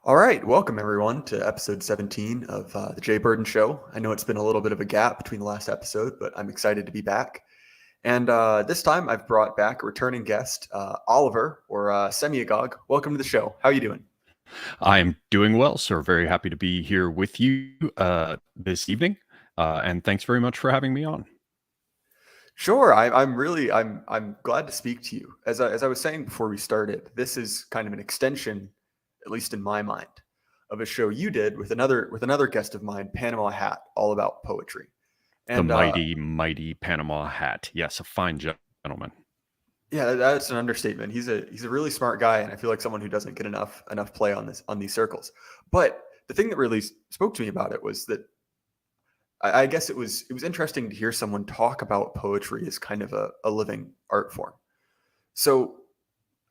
All right, welcome everyone to episode 17 of the Jay Burden Show. I know it's been a little bit of a gap between the last episode, but I'm excited to be back. And this time I've brought back a returning guest, Oliver, or Semiogogue. Welcome to the show. How are you doing? I am doing well, sir. Very happy to be here with you this evening, and thanks very much for having me on. Sure, I'm glad to speak to you. As I was saying before we started, this is kind of an extension, at least in my mind, of a show you did with another guest of mine, Panama Hat, all about poetry. The And mighty, mighty Panama Hat. Yes, a fine gentleman. Yeah, that's an understatement. He's a really smart guy, and I feel like someone who doesn't get enough play on these circles. But the thing that really spoke to me about it was that I guess it was interesting to hear someone talk about poetry as kind of a living art form. So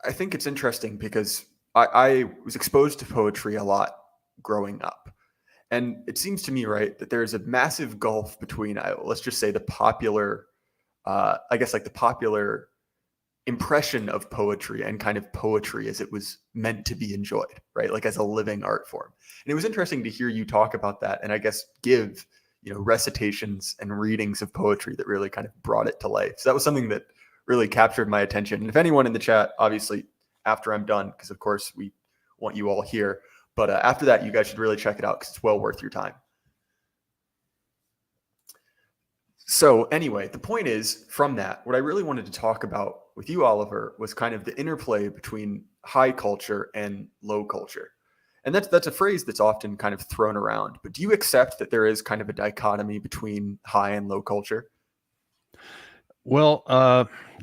I think it's interesting because I was exposed to poetry a lot growing up. And it seems to me, right, that there's a massive gulf between, let's just say, the popular, I guess, like the popular impression of poetry and kind of poetry as it was meant to be enjoyed, right? Like as a living art form. And it was interesting to hear you talk about that and I guess give, recitations and readings of poetry that really kind of brought it to life. So that was something that really captured my attention. And if anyone in the chat, obviously, after I'm done, because of course we want you all here, but after that, you guys should really check it out because it's well worth your time. So anyway, the point is from that, what I really wanted to talk about with you, Oliver, was kind of the interplay between high culture and low culture. And that's a phrase that's often kind of thrown around. But do you accept that there is kind of a dichotomy between high and low culture? Well,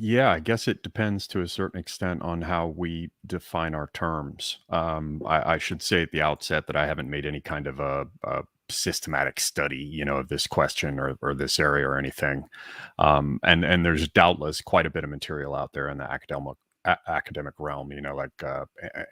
yeah, I guess it depends to a certain extent on how we define our terms. I should say at the outset that I haven't made any kind of a systematic study, of this question or this area or anything. And there's doubtless quite a bit of material out there in the academic realm, like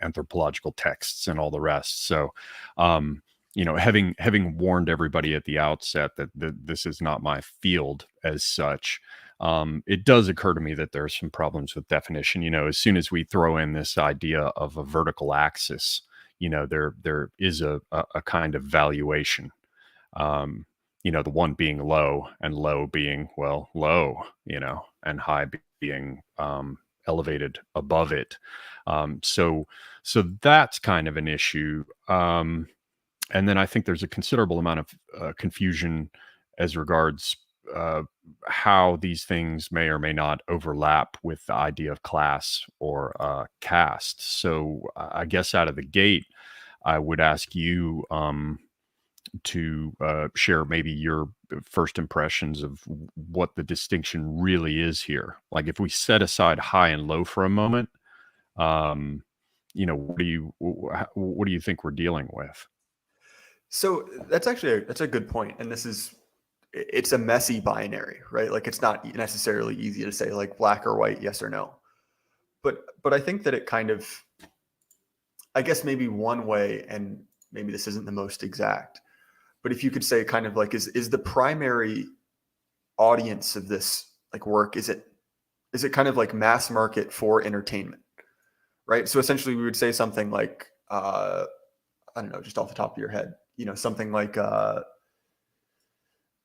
anthropological texts and all the rest. So, having warned everybody at the outset that this is not my field as such, it does occur to me that there are some problems with definition. As soon as we throw in this idea of a vertical axis, there is a kind of valuation. The one being low and low being, well, low, and high being elevated above it. So that's kind of an issue. And then I think there's a considerable amount of confusion as regards how these things may or may not overlap with the idea of class or caste. So I guess out of the gate, I would ask you to share maybe your first impressions of what the distinction really is here. Like if we set aside high and low for a moment, um, what do you think we're dealing with? So that's a good point. And it's a messy binary, right? Like it's not necessarily easy to say like black or white, yes or no. But I think that it kind of, I guess maybe one way, and maybe this isn't the most exact, but if you could say kind of like is the primary audience of this like work, is it kind of like mass market for entertainment, right? So essentially we would say something like I don't know, just off the top of your head, something like I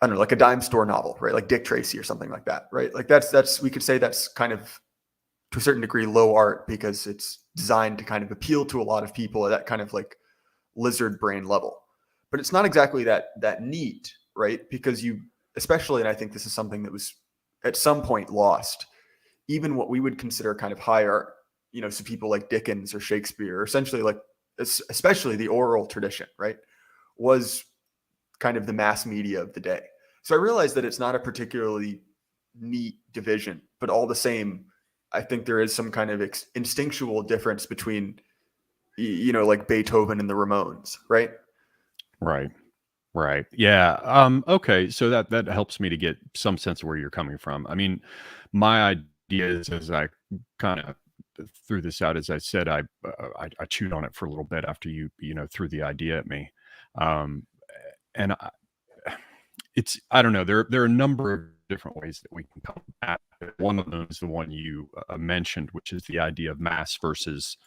don't know, like a dime store novel, right? Like Dick Tracy or something like that, right? Like that's we could say that's kind of to a certain degree low art because it's designed to kind of appeal to a lot of people at that kind of like lizard brain level. But it's not exactly that neat, right? Because you especially, and I think this is something that was at some point lost, even what we would consider kind of high art, so people like Dickens or Shakespeare, or essentially like especially the oral tradition, right, was kind of the mass media of the day. So I realized that it's not a particularly neat division, but all the same, I think there is some kind of instinctual difference between, like Beethoven and the Ramones, right? Right. Right. Yeah. Okay. So that helps me to get some sense of where you're coming from. I mean, my idea is, as I kind of threw this out, as I said, I chewed on it for a little bit after you threw the idea at me. Um, and I don't know. There are a number of different ways that we can come at it. One of them is the one you mentioned, which is the idea of mass versus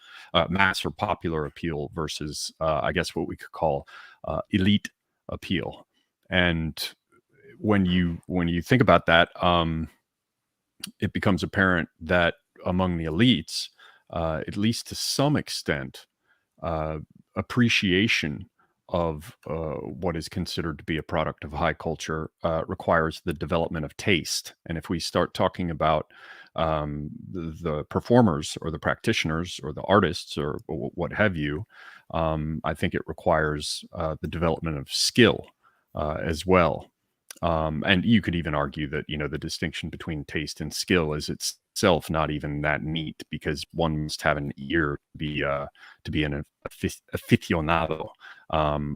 mass or popular appeal versus, I guess, what we could call elite appeal. And when you think about that, it becomes apparent that among the elites, at least to some extent, appreciation of what is considered to be a product of high culture requires the development of taste. And if we start talking about the performers or the practitioners or the artists or what have you, I think it requires the development of skill as well. And you could even argue that, the distinction between taste and skill is itself not even that neat, because one must have an ear to be an aficionado.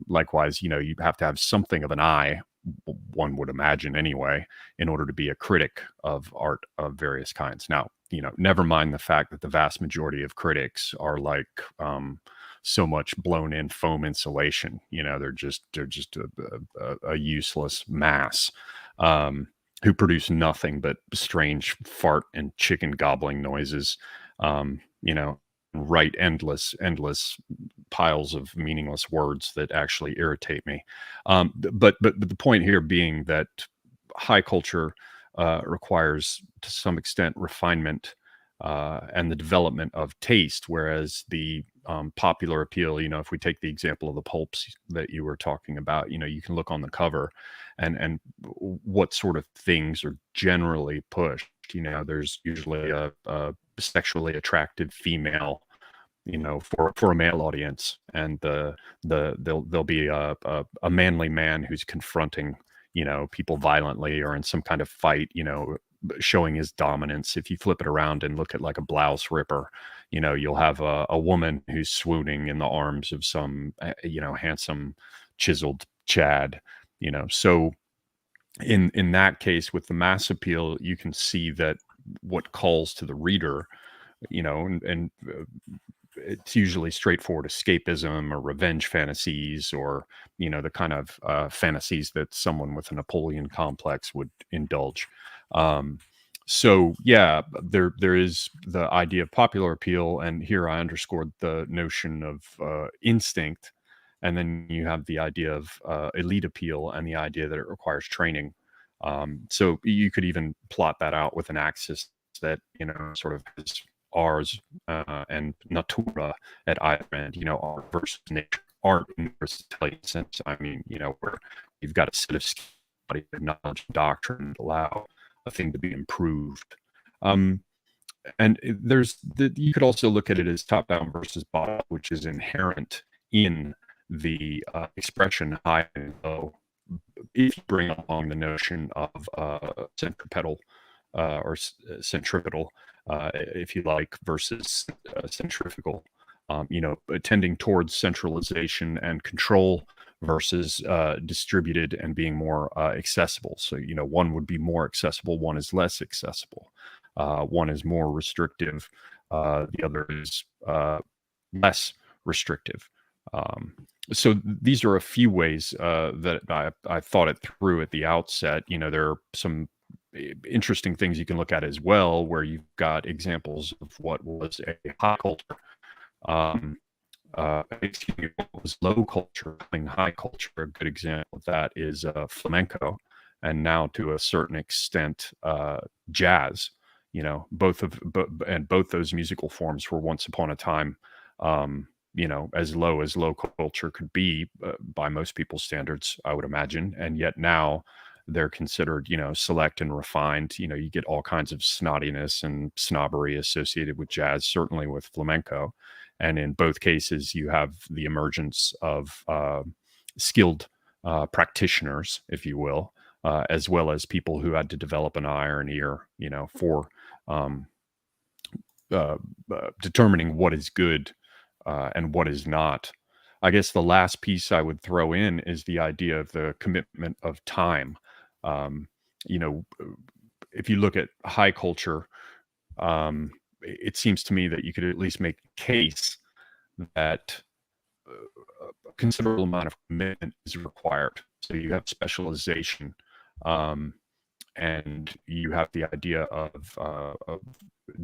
Likewise, you have to have something of an eye, one would imagine anyway, in order to be a critic of art of various kinds. Now, never mind the fact that the vast majority of critics are like so much blown in foam insulation. They're just a useless mass who produce nothing but strange fart and chicken gobbling noises. Write endless piles of meaningless words that actually irritate me. But the point here being that high culture requires to some extent refinement and the development of taste, whereas the popular appeal, if we take the example of the pulps that you were talking about, you can look on the cover and what sort of things are generally pushed. There's usually a sexually attractive female, for a male audience, and there'll be a manly man who's confronting people violently or in some kind of fight, showing his dominance. If you flip it around and look at like a blouse ripper, you'll have a woman who's swooning in the arms of some handsome chiseled Chad. So in that case, with the mass appeal, you can see that what calls to the reader, and it's usually straightforward escapism or revenge fantasies, or the kind of fantasies that someone with a Napoleon complex would indulge. So yeah, there is the idea of popular appeal, and here I underscored the notion of instinct, and then you have the idea of elite appeal and the idea that it requires training. So you could even plot that out with an axis that sort of has ars and natura at either end. Art versus nature, art in versus Italian sense. I mean, where you've got a set of body of knowledge and doctrine to allow a thing to be improved. And you could also look at it as top down versus bottom, which is inherent in the expression high and low. If you bring along the notion of centripetal or centripetal, if you like, versus centrifugal, tending towards centralization and control versus distributed and being more accessible. So, one would be more accessible, one is less accessible. One is more restrictive, the other is less restrictive. So these are a few ways that I thought it through at the outset. There are some interesting things you can look at as well, where you've got examples of what was a high culture, what was low culture becoming high culture. A good example of that is flamenco, and now to a certain extent jazz. Both those musical forms were once upon a time as low culture could be by most people's standards, I would imagine. And yet now they're considered, select and refined. You get all kinds of snottiness and snobbery associated with jazz, certainly with flamenco. And in both cases, you have the emergence of skilled practitioners, if you will, as well as people who had to develop an eye or an ear, for determining what is good and what is not. I guess the last piece I would throw in is the idea of the commitment of time. If you look at high culture, it seems to me that you could at least make a case that a considerable amount of commitment is required. So you have specialization, and you have the idea of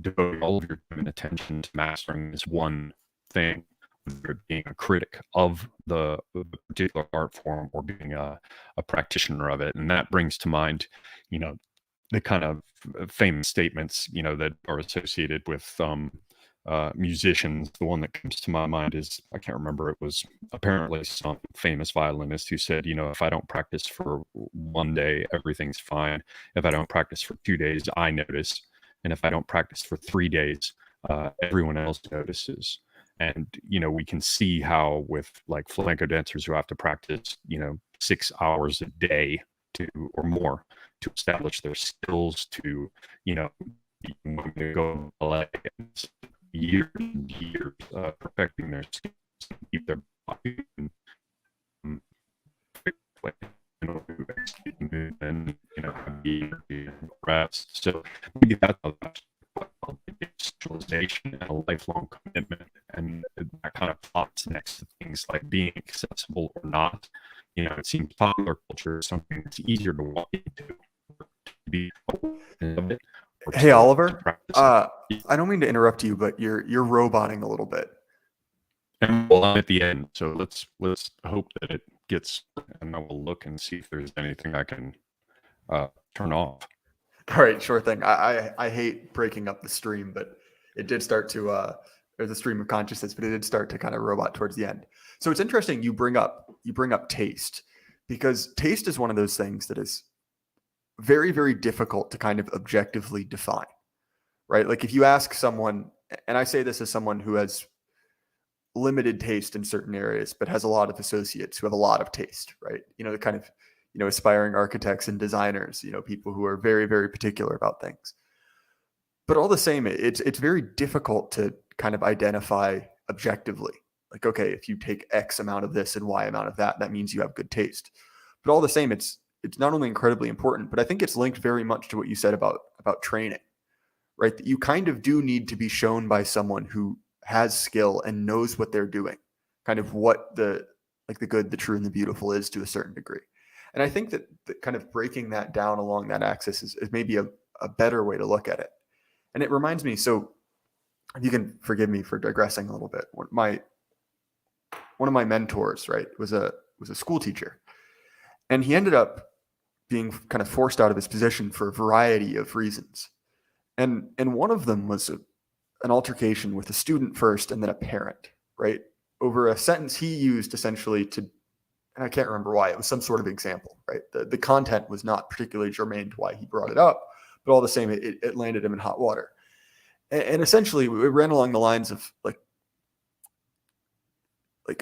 devoting all of your time and attention to mastering this one thing, whether being a critic of the particular art form or being a practitioner of it. And that brings to mind, you know, the kind of famous statements, you know, that are associated with musicians. The one that comes to my mind is, I can't remember, it was apparently some famous violinist who said, you know, if I don't practice for one day, everything's fine. If I don't practice for 2 days, I notice. And if I don't practice for 3 days, everyone else notices. And, you know, we can see how with like flamenco dancers who have to practice, you know, 6 hours a day to or more to establish their skills, to, you know, to go to ballet, and years and years perfecting their skills, keep their body in, um, you know, and, you know, be rest. So maybe that's specialization and a lifelong commitment, and that kind of plots next to things like being accessible or not. You know, it seems popular culture is something that's easier to walk into, to be of it, or Hey, to Oliver, practice. I don't mean to interrupt you, but you're roboting a little bit. And well, I'm at the end, so let's hope that it gets, and I will look and see if there's anything I can turn off. All right, sure thing. I hate breaking up the stream, but it did start to or the stream of consciousness, but it did start to kind of robot towards the end. So it's interesting you bring up taste, because taste is one of those things that is very, very difficult to kind of objectively define, right? Like if you ask someone, and I say this as someone who has limited taste in certain areas, but has a lot of associates who have a lot of taste, right? You know, the kind of, you know, aspiring architects and designers, you know, people who are very, very particular about things. But all the same, it's very difficult to kind of identify objectively. Like, okay, if you take X amount of this and Y amount of that, that means you have good taste. But all the same, it's not only incredibly important, but I think it's linked very much to what you said about training, right? That you kind of do need to be shown by someone who has skill and knows what they're doing, kind of what the good, the true, and the beautiful is to a certain degree. And I think that kind of breaking that down along that axis is maybe a better way to look at it. And it reminds me, so you can forgive me for digressing a little bit. One of my mentors, right, was a school teacher, and he ended up being kind of forced out of his position for a variety of reasons. And one of them was an altercation with a student first and then a parent, right? Over a sentence he used essentially to, and I can't remember why, it was some sort of example, right? The content was not particularly germane to why he brought it up, but all the same, it landed him in hot water. And essentially, it ran along the lines of like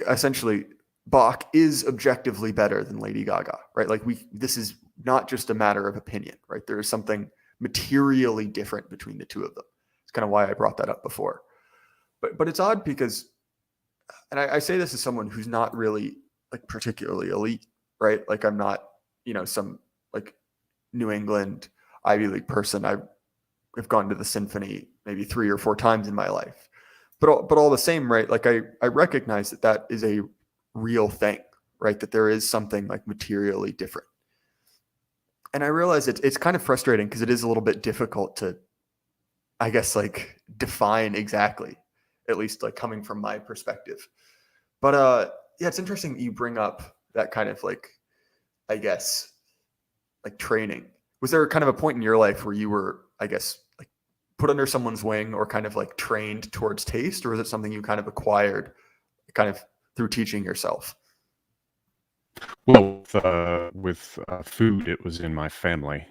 essentially, Bach is objectively better than Lady Gaga, right? Like this is not just a matter of opinion, right? There is something materially different between the two of them. It's kind of why I brought that up before. But it's odd because, and I say this as someone who's not really like particularly elite, right? Like I'm not, you know, some like New England Ivy League person. I've gone to the symphony maybe 3 or 4 times in my life. But all the same, right? Like I recognize that is a real thing, right? That there is something like materially different. And I realize it's kind of frustrating because it is a little bit difficult to, I guess, like define exactly, at least like coming from my perspective. But yeah, it's interesting that you bring up that kind of like, I guess, like training. Was there kind of a point in your life where you were, I guess, like put under someone's wing or kind of like trained towards taste, or was it something you kind of acquired kind of through teaching yourself? Well, with food, it was in my family.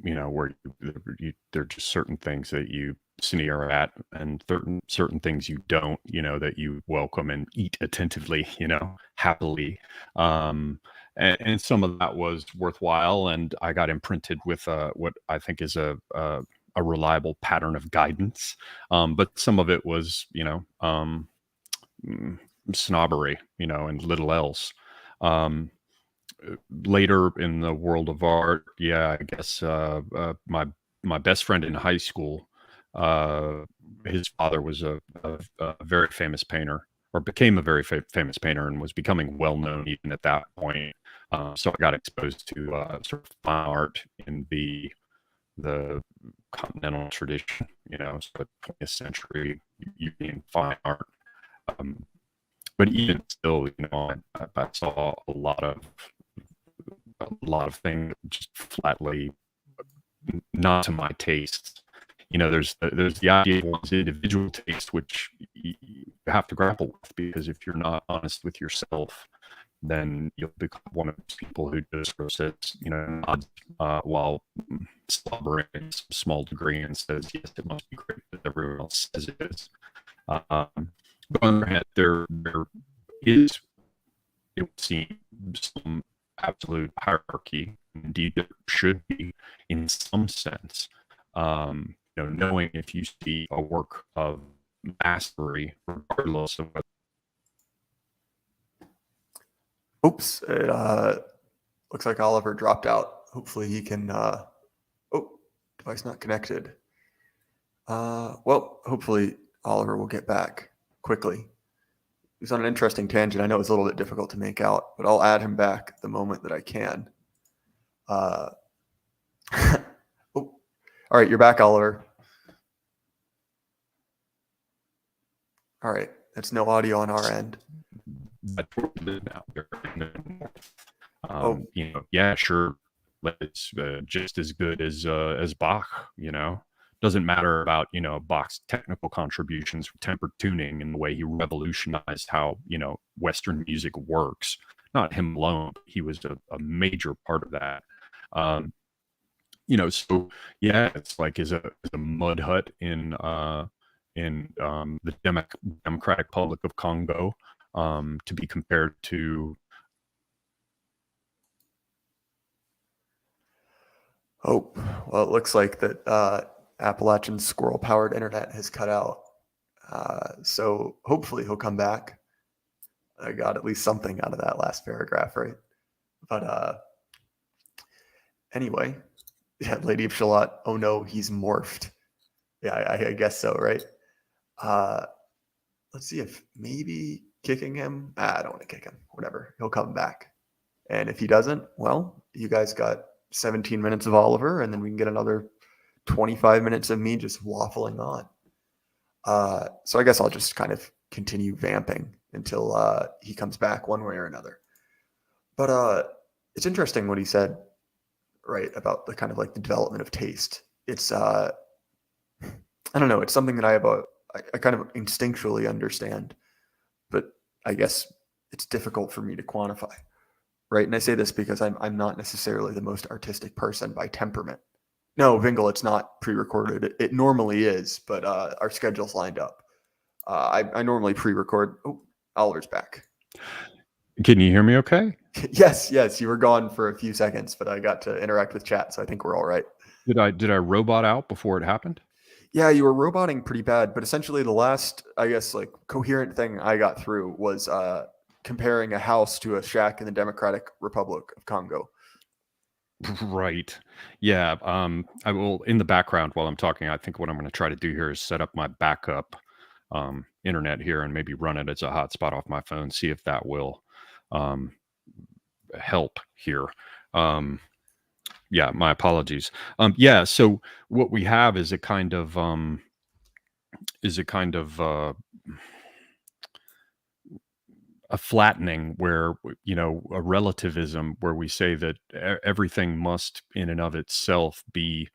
You know, where there are just certain things that you sneer at, and certain things you don't. You know, that you welcome and eat attentively. You know, happily. And some of that was worthwhile, and I got imprinted with what I think is a reliable pattern of guidance. But some of it was, you know, snobbery, you know, and little else. Um, Later in the world of art, yeah, I guess my best friend in high school, uh, his father was a very famous painter, or became a very famous painter, and was becoming well known even at that point. So I got exposed to sort of fine art in the continental tradition, so 20th century European fine art. Um, but even still, I saw a lot of things just flatly not to my taste. There's the idea of one's individual taste, which you have to grapple with, because if you're not honest with yourself, then you'll become one of those people who just sort of sits, nods, while slobbering in some small degree and says, yes, it must be great, as everyone else says it is. But on the other hand, there is, it would seem, some absolute hierarchy. Indeed, there should be, in some sense. Knowing if you see a work of mastery, regardless of what. Oops, it looks like Oliver dropped out. Hopefully he can. Device not connected. Well, hopefully Oliver will get back quickly. He's on an interesting tangent. I know it's a little bit difficult to make out, but I'll add him back the moment that I can. All right, you're back, Oliver. All right, that's no audio on our end. Yeah, sure. It's just as good as Bach. Doesn't matter about Bach's technical contributions, tempered tuning, and the way he revolutionized how Western music works. Not him alone, but he was a major part of that. So yeah, it's like is a mud hut in the Democratic Republic of Congo, to be compared to. Oh, well, it looks like that Appalachian squirrel-powered internet has cut out. So hopefully he'll come back. I got at least something out of that last paragraph, right? But anyway, yeah, Lady of Shalott, oh no, he's morphed. Yeah, I guess so, right? Let's see if maybe kicking him. I don't want to kick him. Whatever. He'll come back. And if he doesn't, well, you guys got 17 minutes of Oliver, and then we can get another 25 minutes of me just waffling on. So I guess I'll just kind of continue vamping until he comes back one way or another. But it's interesting what he said, right, about the kind of like the development of taste. It's I don't know, it's something that I kind of instinctually understand, but I guess it's difficult for me to quantify, right? And I say this because I'm not necessarily the most artistic person by temperament. No, Vingle, it's not pre-recorded. It normally is, but our schedule's lined up. I normally pre-record. Oh, Oliver's back. Can you hear me okay? Yes. You were gone for a few seconds, but I got to interact with chat, so I think we're all right. Did I robot out before it happened? Yeah, you were roboting pretty bad, but essentially the last, I guess, like coherent thing I got through was comparing a house to a shack in the Democratic Republic of Congo. Right. Yeah. I will, in the background while I'm talking, I think what I'm going to try to do here is set up my backup internet here and maybe run it as a hotspot off my phone, see if that will help here. Yeah, my apologies. Yeah, so what we have is a kind of a flattening where a relativism where we say that everything must in and of itself be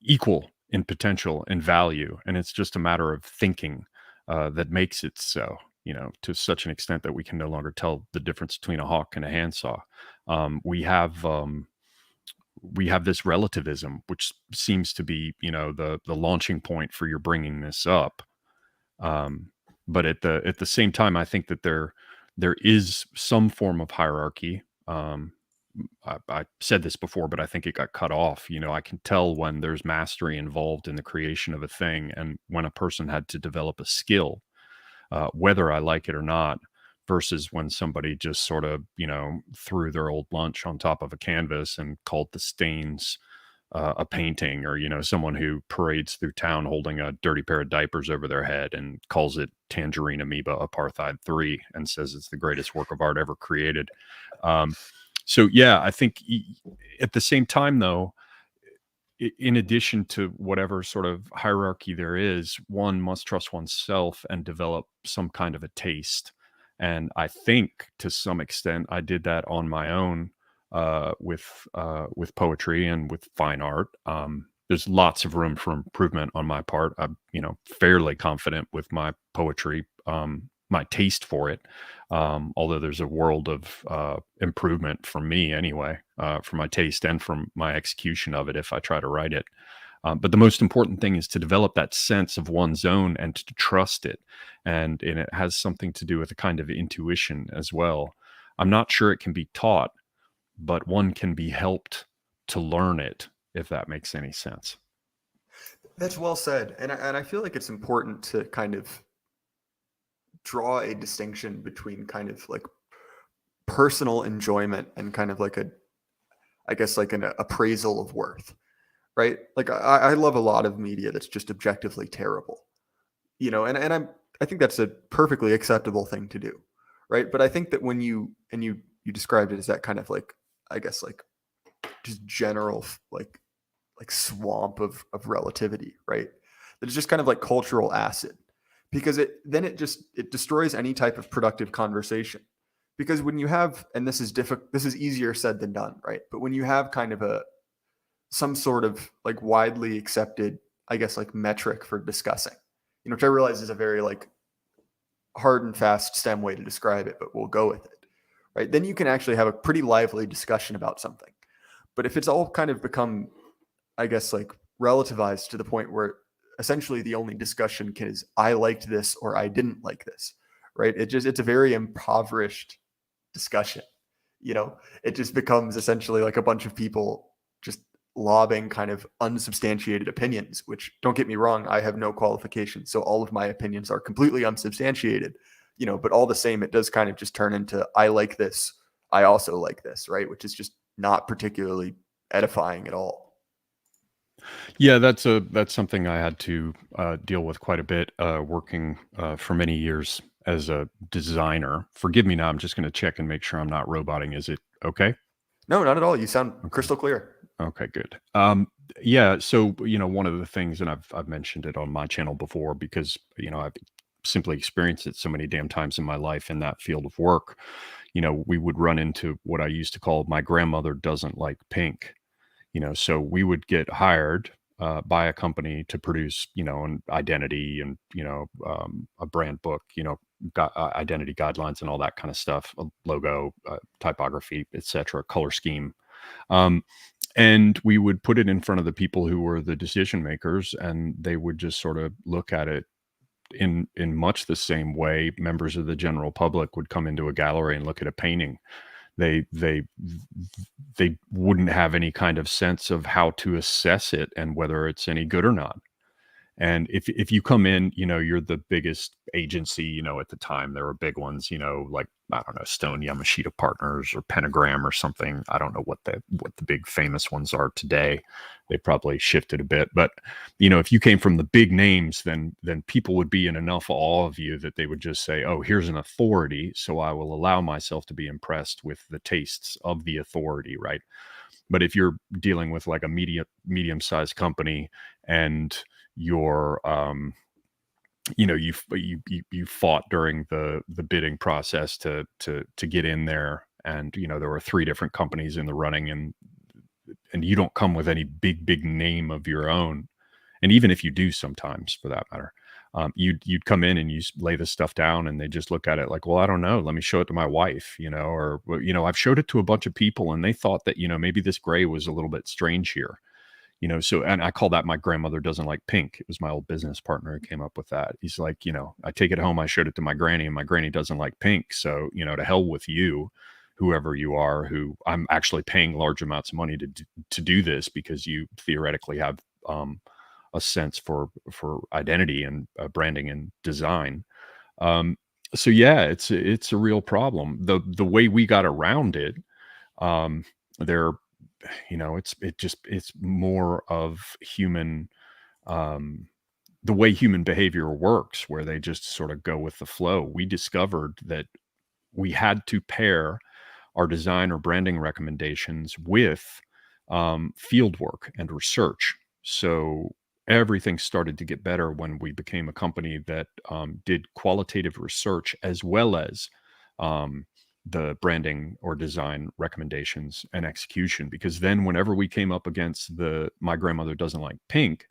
equal in potential and value, and it's just a matter of thinking that makes it so, to such an extent that we can no longer tell the difference between a hawk and a handsaw. We have this relativism, which seems to be the launching point for your bringing this up. But at the same time, I think that there is some form of hierarchy. I said this before, but I think it got cut off. I can tell when there's mastery involved in the creation of a thing, and when a person had to develop a skill, whether I like it or not, versus when somebody just sort of, threw their old lunch on top of a canvas and called the stains a painting, or someone who parades through town holding a dirty pair of diapers over their head and calls it Tangerine Amoeba Apartheid 3 and says it's the greatest work of art ever created. So yeah, I think at the same time, though, in addition to whatever sort of hierarchy there is, one must trust oneself and develop some kind of a taste. And I think to some extent I did that on my own, with poetry and with fine art. There's lots of room for improvement on my part. I'm, fairly confident with my poetry, my taste for it. Although there's a world of improvement from me anyway, for my taste and from my execution of it if I try to write it. But the most important thing is to develop that sense of one's own and to trust it. And it has something to do with a kind of intuition as well. I'm not sure it can be taught, but one can be helped to learn it, if that makes any sense. That's well said. And I feel like it's important to kind of draw a distinction between kind of like personal enjoyment and kind of like I guess like an appraisal of worth, right? Like I love a lot of media that's just objectively terrible, and I think that's a perfectly acceptable thing to do, right? But I think that when you described it as that kind of like, I guess like just general like swamp of relativity, right? That is just kind of like cultural acid, because it destroys any type of productive conversation. Because when you have, and this is easier said than done, right? But when you have kind of some sort of like widely accepted, I guess, like metric for discussing, which I realize is a very like hard and fast STEM way to describe it, but we'll go with it, right? Then you can actually have a pretty lively discussion about something. But if it's all kind of become, I guess, like relativized to the point where essentially the only discussion is I liked this or I didn't like this, right? It's a very impoverished discussion. It just becomes essentially like a bunch of people just lobbing kind of unsubstantiated opinions, which, don't get me wrong, I have no qualifications, so all of my opinions are completely unsubstantiated, but all the same, it does kind of just turn into I like this, I also like this, right? Which is just not particularly edifying at all. Yeah, that's something I had to deal with quite a bit, working for many years as a designer. Forgive me now. I'm just going to check and make sure I'm not roboting. Is it okay? No, not at all. You sound crystal clear. Okay, good. Yeah. So one of the things, and I've mentioned it on my channel before, because I've simply experienced it so many damn times in my life in that field of work. We would run into what I used to call my grandmother doesn't like pink. So we would get hired by a company to produce, an identity and, a brand book, identity guidelines and all that kind of stuff, a logo, typography, etc., color scheme. And we would put it in front of the people who were the decision makers, and they would just sort of look at it in much the same way members of the general public would come into a gallery and look at a painting. They wouldn't have any kind of sense of how to assess it and whether it's any good or not. And if you come in, you're the biggest agency, at the time. There were big ones, like, I don't know, Stone Yamashita Partners or Pentagram or something. I don't know what the big famous ones are today. They probably shifted a bit. But, if you came from the big names, then people would be in enough awe of you that they would just say, oh, here's an authority, so I will allow myself to be impressed with the tastes of the authority, right? But if you're dealing with like a medium-sized company and you're you fought during the bidding process to get in there, and there were 3 different companies in the running, and you don't come with any big name of your own, and even if you do, sometimes for that matter, you'd come in and you lay this stuff down and they just look at it like, well, I don't know, let me show it to my wife, or I've showed it to a bunch of people and they thought that maybe this gray was a little bit strange here. So, and I call that my grandmother doesn't like pink. It was my old business partner who came up with that. He's like, I take it home, I showed it to my granny, and my granny doesn't like pink. So, to hell with you, whoever you are, who I'm actually paying large amounts of money to do this, because you theoretically have a sense for identity and branding and design. So yeah, it's a real problem. The way we got around it, there it's more of human, um, the way human behavior works, where they just sort of go with the flow. We discovered that we had to pair our design or branding recommendations with field work and research. So everything started to get better when we became a company that did qualitative research as well as um, the branding or design recommendations and execution. Because then, whenever we came up against the "my grandmother doesn't like pink,"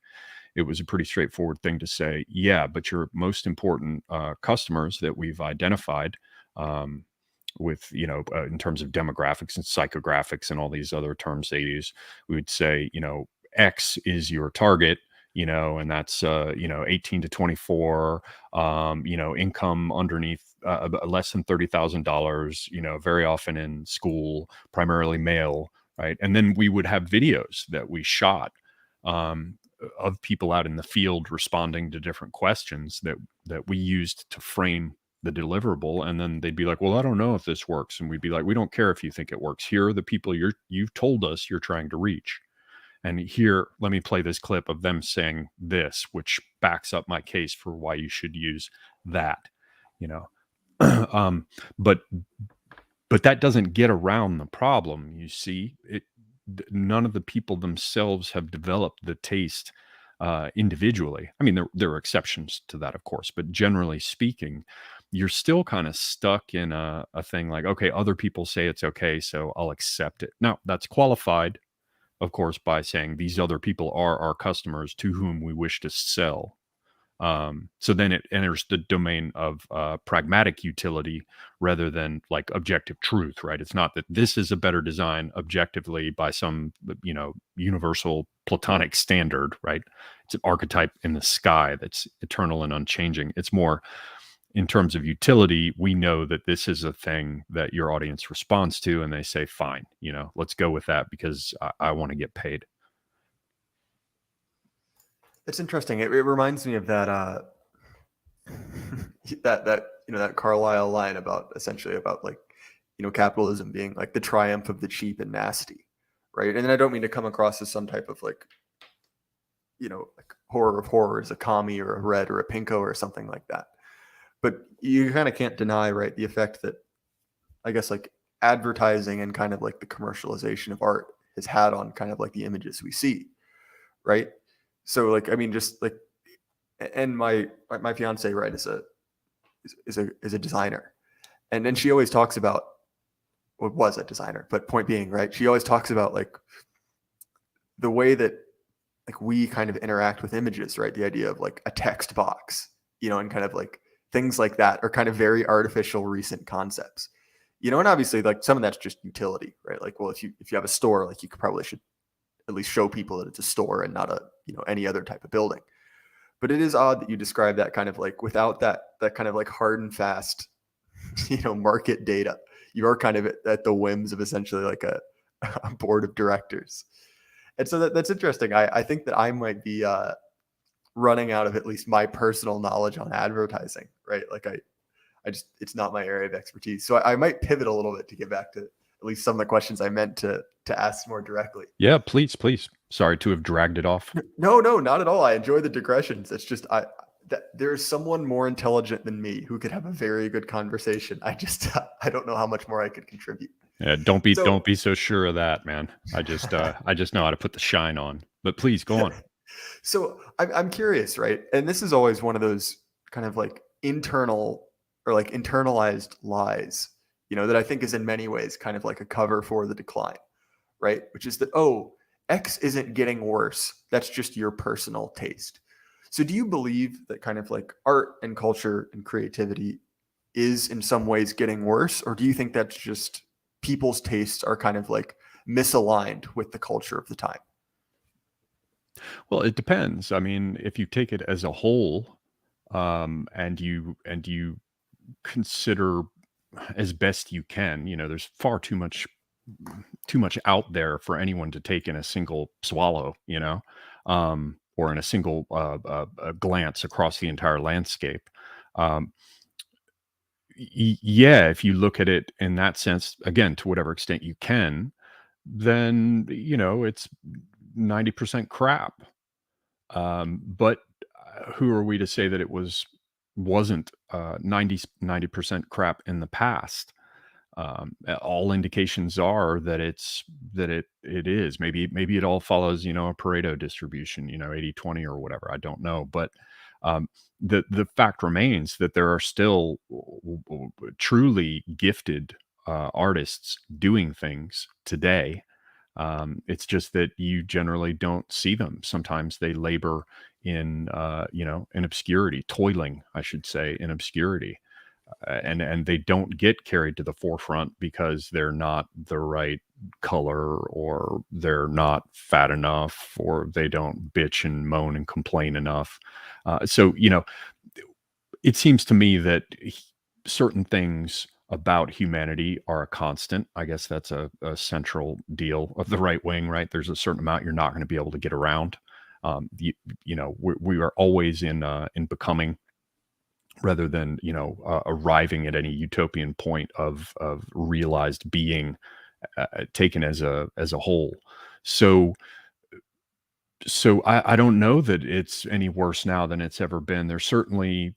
it was a pretty straightforward thing to say, yeah, but your most important customers that we've identified, um, with, in terms of demographics and psychographics and all these other terms they use, we would say, X is your target, and that's, 18 to 24, income underneath less than $30,000, very often in school, primarily male, right? And then we would have videos that we shot, um, of people out in the field responding to different questions that we used to frame the deliverable. And then they'd be like, well, I don't know if this works. And we'd be like, we don't care if you think it works. Here are the people you've told us you're trying to reach. And here, let me play this clip of them saying this, which backs up my case for why you should use that, you know. um, but that doesn't get around the problem. You see, none of the people themselves have developed the taste individually. I mean, there are exceptions to that, of course, but generally speaking, you're still kind of stuck in a thing like, okay, other people say it's okay, so I'll accept it. Now, that's qualified, of course, by saying these other people are our customers to whom we wish to sell. So then it enters the domain of pragmatic utility rather than like objective truth, right? It's not that this is a better design objectively by some, universal Platonic standard, right? It's an archetype in the sky that's eternal and unchanging. It's more in terms of utility. We know that this is a thing that your audience responds to, and they say, fine, let's go with that because I want to get paid. It's interesting. It reminds me of that that Carlyle line about essentially about like capitalism being like the triumph of the cheap and nasty, right? And I don't mean to come across as some type of like like horror of horrors, a commie or a red or a pinko or something like that. But you kind of can't deny, right, the effect that I guess like advertising and kind of like the commercialization of art has had on kind of like the images we see, right? So like I mean just like and my fiance, right, is a designer, and then she always talks about what was a designer, but point being, right, she always talks about like the way that like we kind of interact with images, right? The idea of like a text box, and kind of like things like that are kind of very artificial recent concepts, and obviously like some of that's just utility, right? Like, well, if you have a store, like you probably should at least show people that it's a store and not a any other type of building. But it is odd that you describe that kind of like without that kind of like hard and fast, market data. You are kind of at the whims of essentially like a board of directors. And so that's interesting. I think that I might be running out of at least my personal knowledge on advertising, right? Like I just, it's not my area of expertise. So I might pivot a little bit to get back to at least some of the questions I meant to ask more directly. Yeah, please. Sorry to have dragged it off. No, not at all. I enjoy the digressions. It's just there's someone more intelligent than me who could have a very good conversation. I don't know how much more I could contribute. Yeah, don't be so sure of that, man. I just know how to put the shine on. But please go on. So I'm curious, right? And this is always one of those kind of like internal or like internalized lies, that I think is in many ways kind of like a cover for the decline, right? Which is that, oh, X isn't getting worse. That's just your personal taste. So do you believe that kind of like art and culture and creativity is in some ways getting worse? Or do you think that's just people's tastes are kind of like misaligned with the culture of the time? Well, it depends. I mean, if you take it as a whole, and you consider as best you can, there's far too much out there for anyone to take in a single swallow, or in a single glance across the entire landscape. Um, yeah, if you look at it in that sense, again, to whatever extent you can, then, it's 90% crap. But who are we to say that it wasn't 90% crap in the past? All indications are that it is. Maybe it all follows, a Pareto distribution, 80/20 or whatever. I don't know. But the fact remains that there are still truly gifted artists doing things today. It's just that you generally don't see them. Sometimes they labor in obscurity, toiling, I should say, in obscurity, and they don't get carried to the forefront because they're not the right color, or they're not fat enough, or they don't bitch and moan and complain enough. So it seems to me that certain things about humanity are a constant. I guess that's a central deal of the right wing, right? There's a certain amount you're not going to be able to get around. We are always in becoming, rather than arriving at any utopian point of realized being, taken as a whole. So I don't know that it's any worse now than it's ever been. There's certainly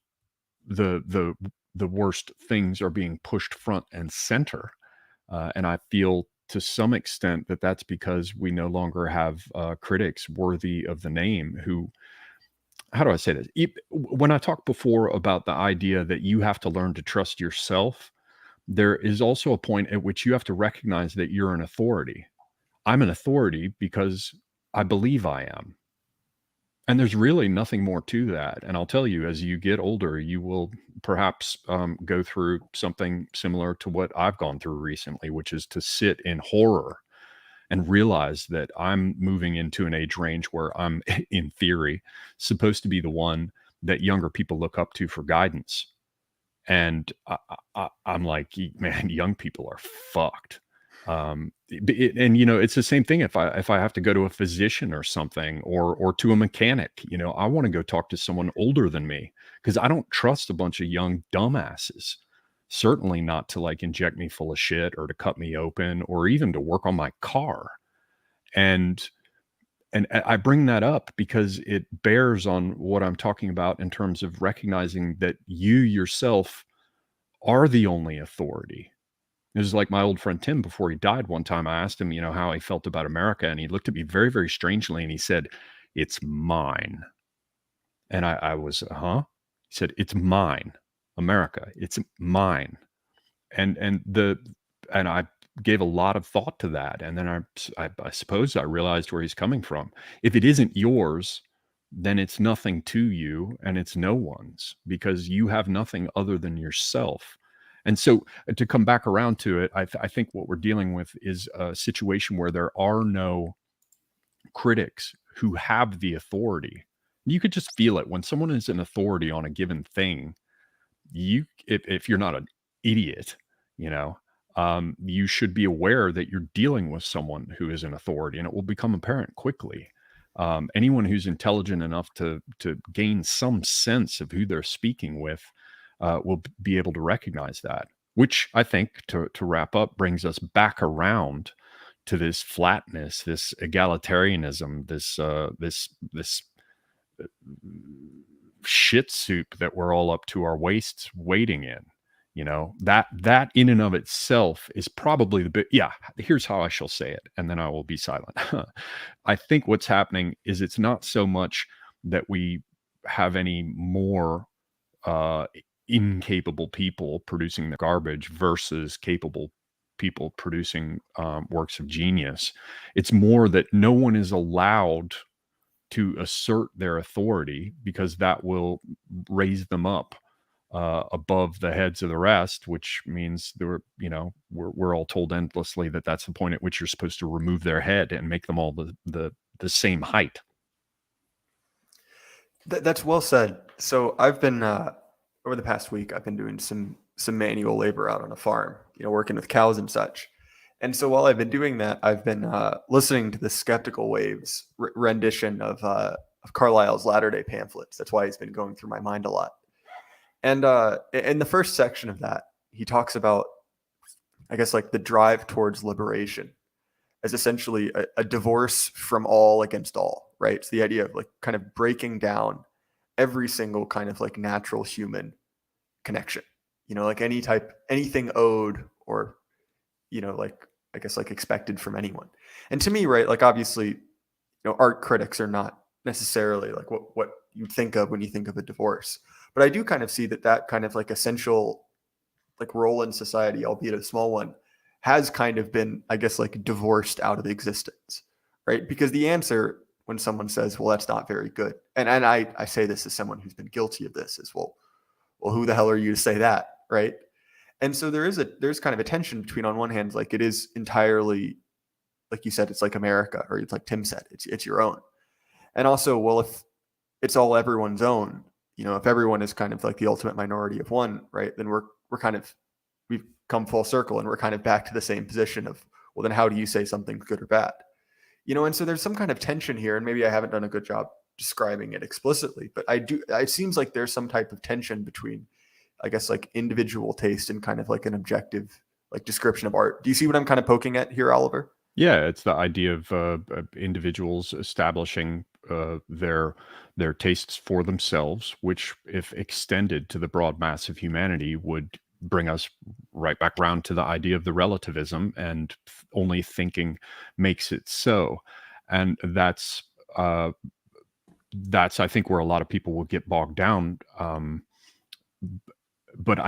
the worst things are being pushed front and center. And I feel to some extent that that's because we no longer have critics worthy of the name who, how do I say this? When I talked before about the idea that you have to learn to trust yourself, there is also a point at which you have to recognize that you're an authority. I'm an authority because I believe I am. And there's really nothing more to that. And I'll tell you, as you get older, you will perhaps go through something similar to what I've gone through recently, which is to sit in horror and realize that I'm moving into an age range where I'm, in theory, supposed to be the one that younger people look up to for guidance. And I'm like, man, young people are fucked. And it's the same thing if I have to go to a physician or something, or to a mechanic. I want to go talk to someone older than me, because I don't trust a bunch of young dumbasses. Certainly not to inject me full of shit, or to cut me open, or even to work on my car. And I bring that up because it bears on what I'm talking about in terms of recognizing that you yourself are the only authority. It was like my old friend Tim, before he died one time, I asked him, how he felt about America. And he looked at me very, very strangely and he said, "It's mine." And I was, huh? He said, "It's mine. America. It's mine." And I gave a lot of thought to that. And then I suppose I realized where he's coming from. If it isn't yours, then it's nothing to you, and it's no one's, because you have nothing other than yourself. And so, to come back around to it, I think what we're dealing with is a situation where there are no critics who have the authority. You could just feel it when someone is an authority on a given thing. If you're not an idiot, you should be aware that you're dealing with someone who is an authority, and it will become apparent quickly. Anyone who's intelligent enough to gain some sense of who they're speaking with will be able to recognize that. Which I think, to wrap up, brings us back around to this flatness, this egalitarianism, this shit soup that we're all up to our waists wading in. That in and of itself is probably the bit. Yeah, here's how I shall say it, and then I will be silent. I think what's happening is it's not so much that we have any more incapable people producing the garbage versus capable people producing works of genius. It's more that no one is allowed to assert their authority, because that will raise them up above the heads of the rest, which means we're all told endlessly that that's the point at which you're supposed to remove their head and make them all the same height. That's well said. So I've been over the past week, I've been doing some manual labor out on a farm, working with cows and such. And so while I've been doing that, I've been listening to the Skeptical Waves rendition of Carlyle's Latter-day Pamphlets. That's why he's been going through my mind a lot. And in the first section of that, he talks about, I guess, the drive towards liberation. as essentially a divorce from all against all, right? It's the idea of like kind of breaking down every single kind of like natural human connection, like anything owed or, like, I guess like expected from anyone. And to me, right, like obviously, art critics are not necessarily like what you think of when you think of a divorce. But I do kind of see that kind of like essential like role in society, albeit a small one, has kind of been, I guess, like divorced out of existence, right? Because the answer when someone says, well, that's not very good. And I say this as someone who's been guilty of this as well, who the hell are you to say that, right? And so there's kind of a tension between, on one hand, like it is entirely, like you said, it's like America, or it's like Tim said, it's your own. And also, well, if it's all everyone's own, if everyone is kind of like the ultimate minority of one, right, then we've come full circle and we're kind of back to the same position of, well, then how do you say something's good or bad? And so there's some kind of tension here, and maybe I haven't done a good job describing it explicitly, but it seems like there's some type of tension between, I guess, like individual taste and kind of like an objective like description of art. Do you see what I'm kind of poking at here, Oliver? Yeah, it's the idea of individuals establishing their tastes for themselves, which, if extended to the broad mass of humanity, would bring us right back round to the idea of the relativism, and only thinking makes it so. And that's I think where a lot of people will get bogged down. But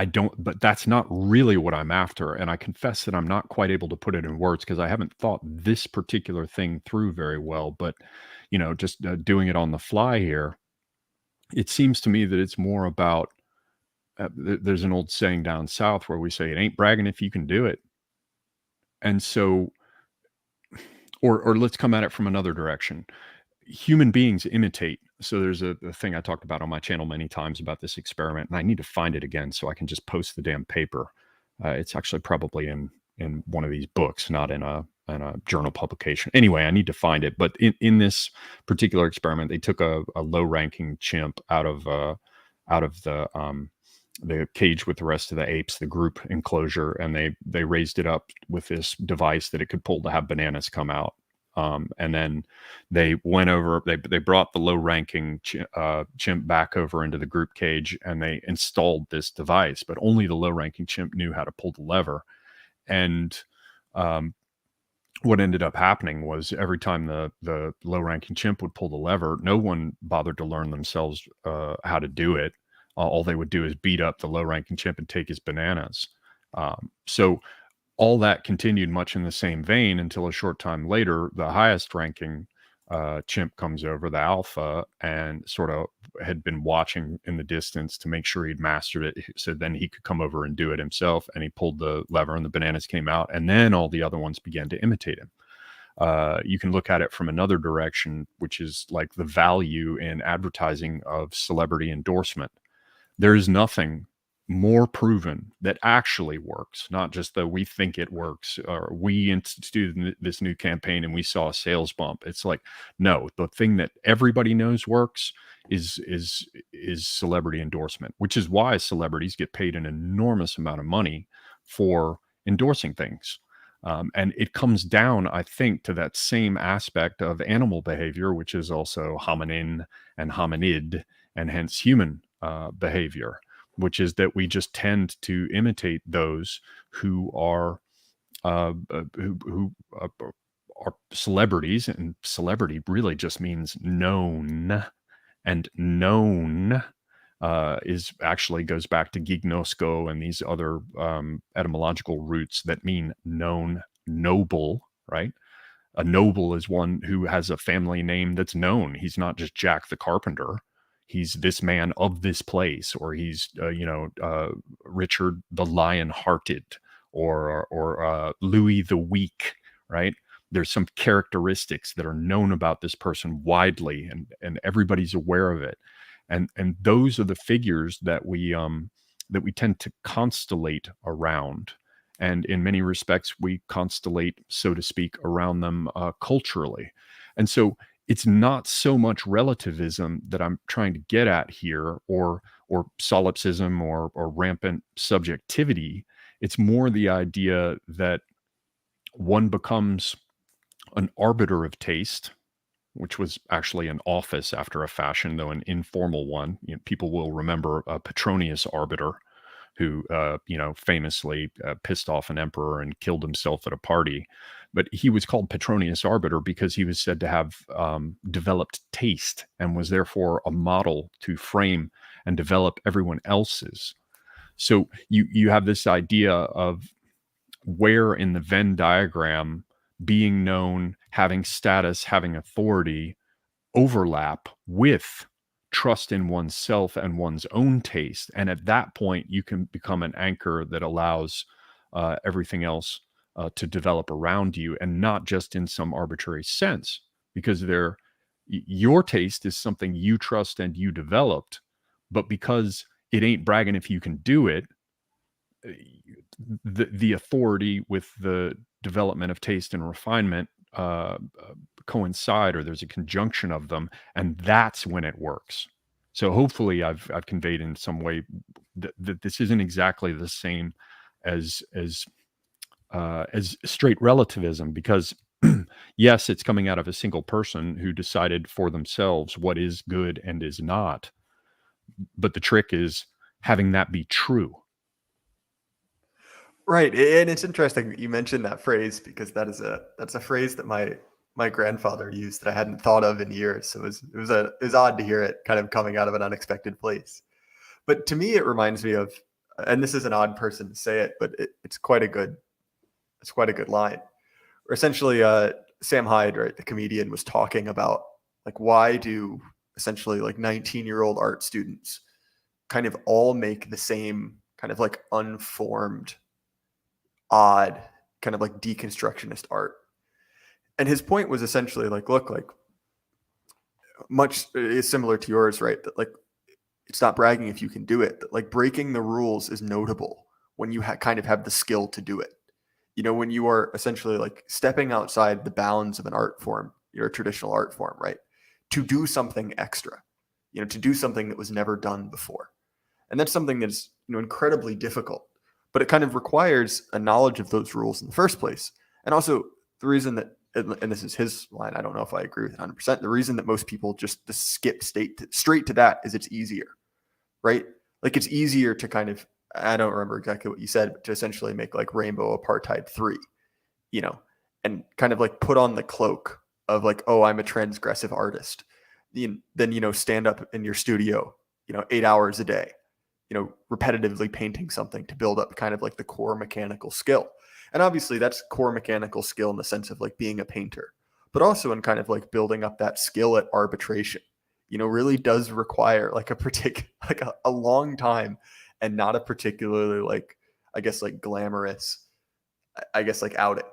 that's not really what I'm after. And I confess that I'm not quite able to put it in words because I haven't thought this particular thing through very well. But, just doing it on the fly here, it seems to me that it's more about, there's an old saying down south where we say, it ain't bragging if you can do it. And so, or let's come at it from another direction. Human beings imitate. So there's a thing I talked about on my channel many times about this experiment, and I need to find it again so I can just post the damn paper. It's actually probably in one of these books, not in a journal publication. Anyway, I need to find it. But in this particular experiment, they took a low-ranking chimp out of the cage with the rest of the apes, the group enclosure, and they raised it up with this device that it could pull to have bananas come out. And then they went over, they brought the low-ranking chimp back over into the group cage, and they installed this device, but only the low-ranking chimp knew how to pull the lever. And what ended up happening was every time the low-ranking chimp would pull the lever, no one bothered to learn themselves how to do it. All they would do is beat up the low-ranking chimp and take his bananas. So all that continued much in the same vein until a short time later, the highest ranking chimp comes over, the alpha, and sort of had been watching in the distance to make sure he'd mastered it. So then he could come over and do it himself. And he pulled the lever and the bananas came out. And then all the other ones began to imitate him. You can look at it from another direction, which is like the value in advertising of celebrity endorsement. There is nothing more proven that actually works, not just that we think it works, or we instituted this new campaign and we saw a sales bump. It's like, no, the thing that everybody knows works is celebrity endorsement, which is why celebrities get paid an enormous amount of money for endorsing things. And it comes down, I think, to that same aspect of animal behavior, which is also hominin and hominid, and hence human behavior, which is that we just tend to imitate those who are who are celebrities, and celebrity really just means known, and known is actually goes back to gignosko and these other etymological roots that mean known, noble, right? A noble is one who has a family name that's known. He's not just Jack the Carpenter. He's this man of this place, or he's, Richard the Lion-Hearted, or Louis the Weak, right? There's some characteristics that are known about this person widely, and everybody's aware of it. And those are the figures that we tend to constellate around. And in many respects, we constellate, so to speak, around them culturally. And so it's not so much relativism that I'm trying to get at here, or solipsism, or rampant subjectivity. It's more the idea that one becomes an arbiter of taste, which was actually an office after a fashion, though an informal one. People will remember Petronius Arbiter, who famously pissed off an emperor and killed himself at a party. But he was called Petronius Arbiter because he was said to have developed taste and was therefore a model to frame and develop everyone else's. So you have this idea of where in the Venn diagram being known, having status, having authority overlap with trust in oneself and one's own taste. And at that point, you can become an anchor that allows everything else to develop around you, and not just in some arbitrary sense, because your taste is something you trust and you developed, but because it ain't bragging if you can do it, the authority with the development of taste and refinement coincide, or there's a conjunction of them, and that's when it works. So hopefully I've conveyed in some way that this isn't exactly the same as straight relativism, because yes, it's coming out of a single person who decided for themselves what is good and is not, but the trick is having that be true. Right, and it's interesting that you mentioned that phrase, because that's a phrase that my grandfather used that I hadn't thought of in years. So it was odd to hear it kind of coming out of an unexpected place. But to me, it reminds me of, and this is an odd person to say it, but it's quite a good line. Where essentially, Sam Hyde, right, the comedian, was talking about like, why do essentially like 19-year-old art students kind of all make the same kind of like unformed, odd kind of like deconstructionist art. And his point was essentially like, look, like much is similar to yours, right? That like, it's not bragging if you can do it. That like breaking the rules is notable when you kind of have the skill to do it. When you are essentially like stepping outside the bounds of an art form, your traditional art form, right? To do something extra, to do something that was never done before. And that's something that's, incredibly difficult, but it kind of requires a knowledge of those rules in the first place. And also the reason that, and this is his line, I don't know if I agree with it 100%. The reason that most people just skip straight to that is it's easier, right? Like it's easier to kind of, I don't remember exactly what you said, but to essentially make like Rainbow Apartheid 3, and kind of like put on the cloak of like, oh, I'm a transgressive artist. Then, stand up in your studio, 8 hours a day, repetitively painting something to build up kind of like the core mechanical skill. And obviously that's core mechanical skill in the sense of like being a painter, but also in kind of like building up that skill at arbitration, really does require like a long time, and not a particularly like, I guess like glamorous, like outing.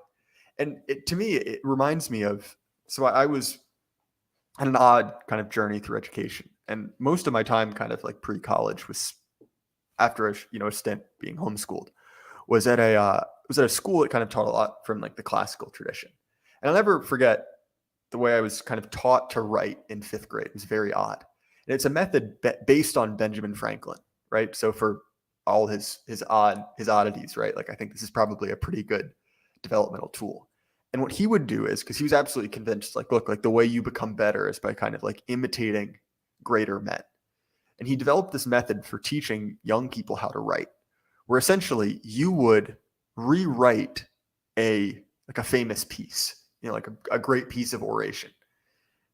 And to me, it reminds me of, so I was on an odd kind of journey through education, and most of my time kind of like pre-college was after a stint being homeschooled, was at a school that kind of taught a lot from like the classical tradition. And I'll never forget the way I was kind of taught to write in 5th grade. It was very odd. And it's a method based on Benjamin Franklin, right? So for all his oddities, right? Like I think this is probably a pretty good developmental tool. And what he would do is, because he was absolutely convinced, like, look, like the way you become better is by kind of like imitating greater men. And he developed this method for teaching young people how to write, where essentially you would rewrite a famous piece, like a great piece of oration,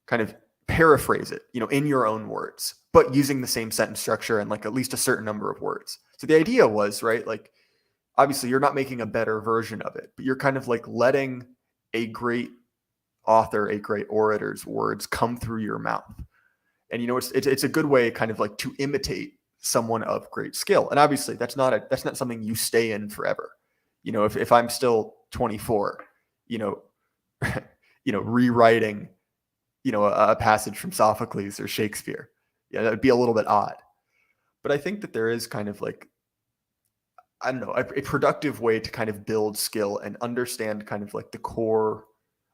kind of paraphrase it, in your own words, but using the same sentence structure and like at least a certain number of words. So the idea was, right, like obviously you're not making a better version of it, but you're kind of like letting a great author, a great orator's words come through your mouth. And it's a good way kind of like to imitate someone of great skill. And obviously that's not something you stay in forever. If I'm still 24, rewriting, a passage from Sophocles or Shakespeare, that would be a little bit odd. But I think that there is kind of like, I don't know, a productive way to kind of build skill and understand kind of like the core,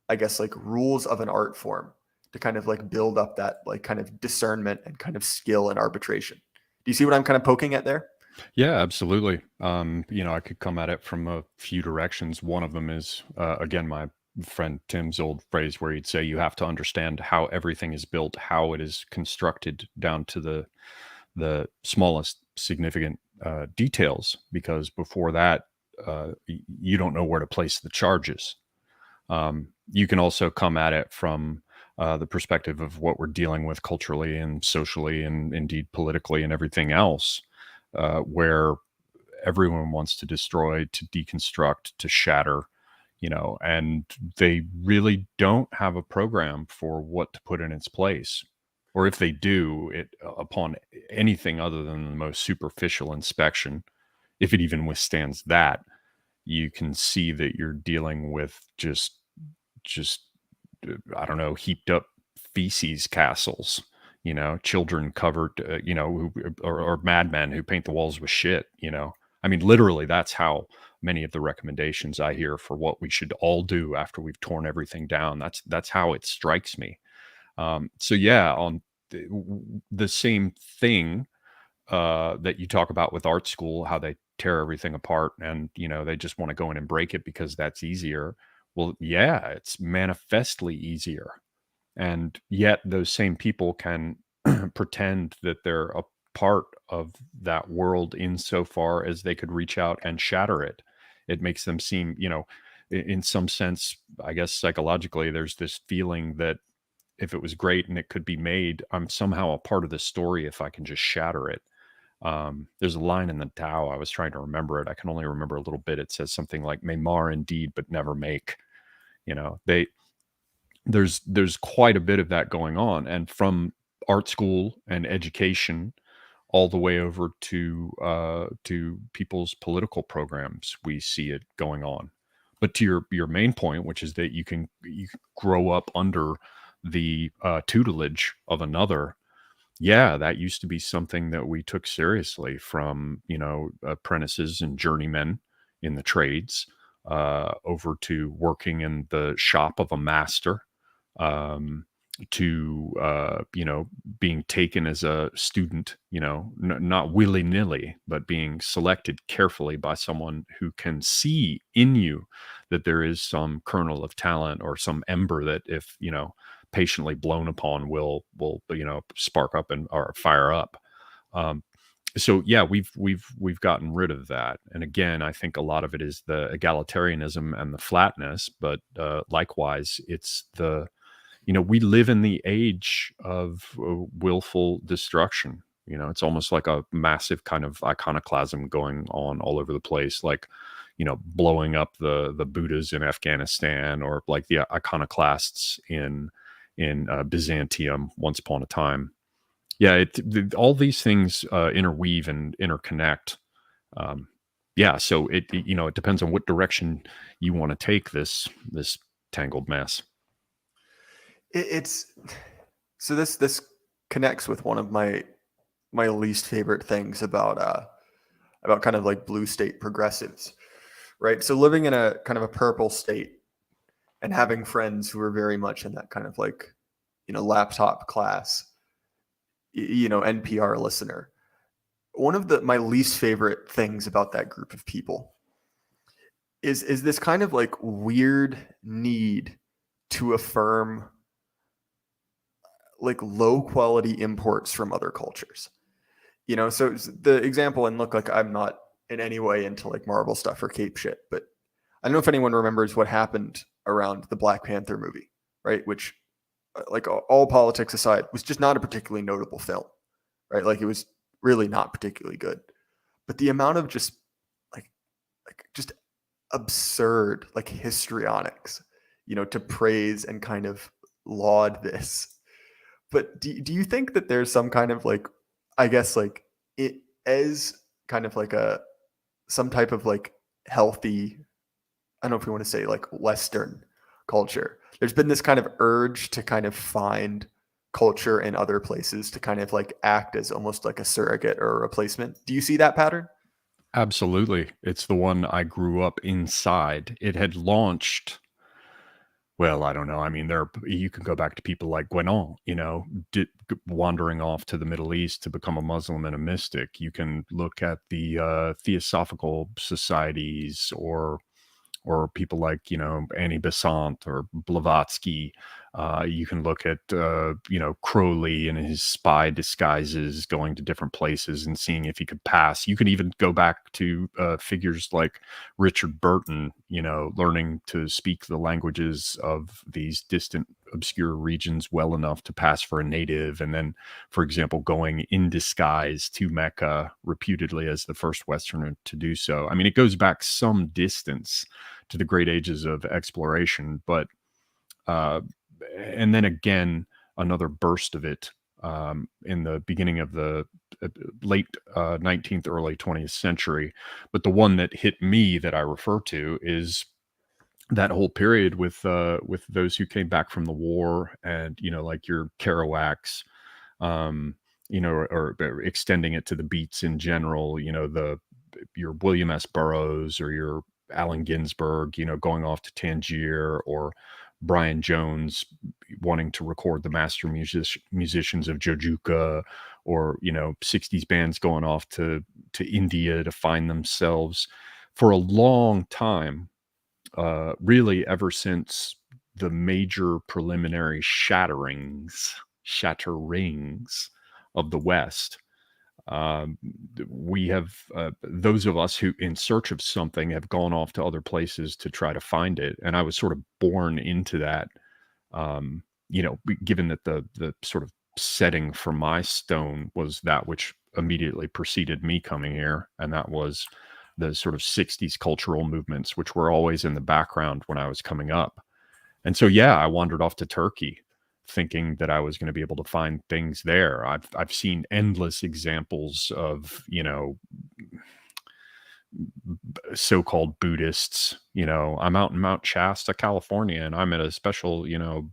I guess, like rules of an art form, to kind of like build up that like kind of discernment and kind of skill and arbitration. Do you see what I'm kind of poking at there? Yeah, absolutely. I could come at it from a few directions. One of them is, again, my friend Tim's old phrase where he'd say you have to understand how everything is built, how it is constructed down to the smallest significant details, because before that, you don't know where to place the charges. You can also come at it from the perspective of what we're dealing with culturally and socially and indeed politically and everything else, where everyone wants to destroy, to deconstruct, to shatter, and they really don't have a program for what to put in its place. Or if they do, it upon anything other than the most superficial inspection, if it even withstands that, you can see that you're dealing with just I don't know, heaped up feces castles, children covered, or madmen who paint the walls with shit. I mean, literally, that's how many of the recommendations I hear for what we should all do after we've torn everything down. That's how it strikes me. So yeah, on the same thing that you talk about with art school, how they tear everything apart and they just want to go in and break it because that's easier. Well, yeah, it's manifestly easier. And yet those same people can pretend that they're a part of that world insofar as they could reach out and shatter it. It makes them seem, in some sense, I guess psychologically, there's this feeling that if it was great and it could be made, I'm somehow a part of the story if I can just shatter it. There's a line in the Tao. I was trying to remember it. I can only remember a little bit. It says something like "May mar indeed, but never make." They there's quite a bit of that going on, and from art school and education all the way over to people's political programs, we see it going on. But to your main point, which is that you can grow up under the tutelage of another. Yeah, that used to be something that we took seriously, from, apprentices and journeymen in the trades, over to working in the shop of a master, um, to, being taken as a student, not willy nilly, but being selected carefully by someone who can see in you that there is some kernel of talent or some ember that, if, patiently blown upon, will spark up and or fire up. Um, so yeah, we've gotten rid of that, and again, I think a lot of it is the egalitarianism and the flatness, but likewise, it's the we live in the age of willful destruction. It's almost like a massive kind of iconoclasm going on all over the place, like blowing up the Buddhas in Afghanistan, or like the iconoclasts in Byzantium once upon a time. Yeah, all these things interweave and interconnect. Um, yeah, so it depends on what direction you want to take this tangled mess. It's so this connects with one of my least favorite things about kind of like blue state progressives, right? So living in a kind of a purple state and having friends who are very much in that kind of like, laptop class, NPR listener. One of my least favorite things about that group of people is this kind of like weird need to affirm like low quality imports from other cultures. So the example, and look, like I'm not in any way into like Marvel stuff or cape shit, but I don't know if anyone remembers what happened around the Black Panther movie, right? Which, like all politics aside, was just not a particularly notable film, right? Like it was really not particularly good. But the amount of just just absurd like histrionics, to praise and kind of laud this. But do you think that there's some kind of like, I guess like it as kind of like some type of like healthy, I don't know if you want to say like Western culture. There's been this kind of urge to kind of find culture in other places to kind of like act as almost like a surrogate or a replacement. Do you see that pattern? Absolutely. It's the one I grew up inside. It had launched, well, I don't know. I mean, you can go back to people like Guénon, wandering off to the Middle East to become a Muslim and a mystic. You can look at the Theosophical societies, or or people like, Annie Besant or Blavatsky. You can look at, Crowley and his spy disguises going to different places and seeing if he could pass. You can even go back to figures like Richard Burton, learning to speak the languages of these distant, obscure regions well enough to pass for a native. And then, for example, going in disguise to Mecca, reputedly as the first Westerner to do so. I mean, it goes back some distance to the great ages of exploration, but uh, and then again, another burst of it in the beginning of the late 19th, early 20th century. But the one that hit me that I refer to is that whole period with those who came back from the war, and like your Kerouacs, um, or extending it to the beats in general. Your William S. Burroughs or your Allen Ginsberg, going off to Tangier, or Brian Jones wanting to record the master musicians of Jojuka, or 60s bands going off to India to find themselves. For a long time, really ever since the major preliminary shatterings of the West, um, we have those of us who in search of something have gone off to other places to try to find it. And I was sort of born into that, given that the sort of setting for my stone was that which immediately preceded me coming here, and that was the sort of 60s cultural movements, which were always in the background when I was coming up. And so, yeah, I wandered off to Turkey thinking that I was going to be able to find things there. I've seen endless examples of, so-called Buddhists. I'm out in Mount Shasta, California, and I'm at a special,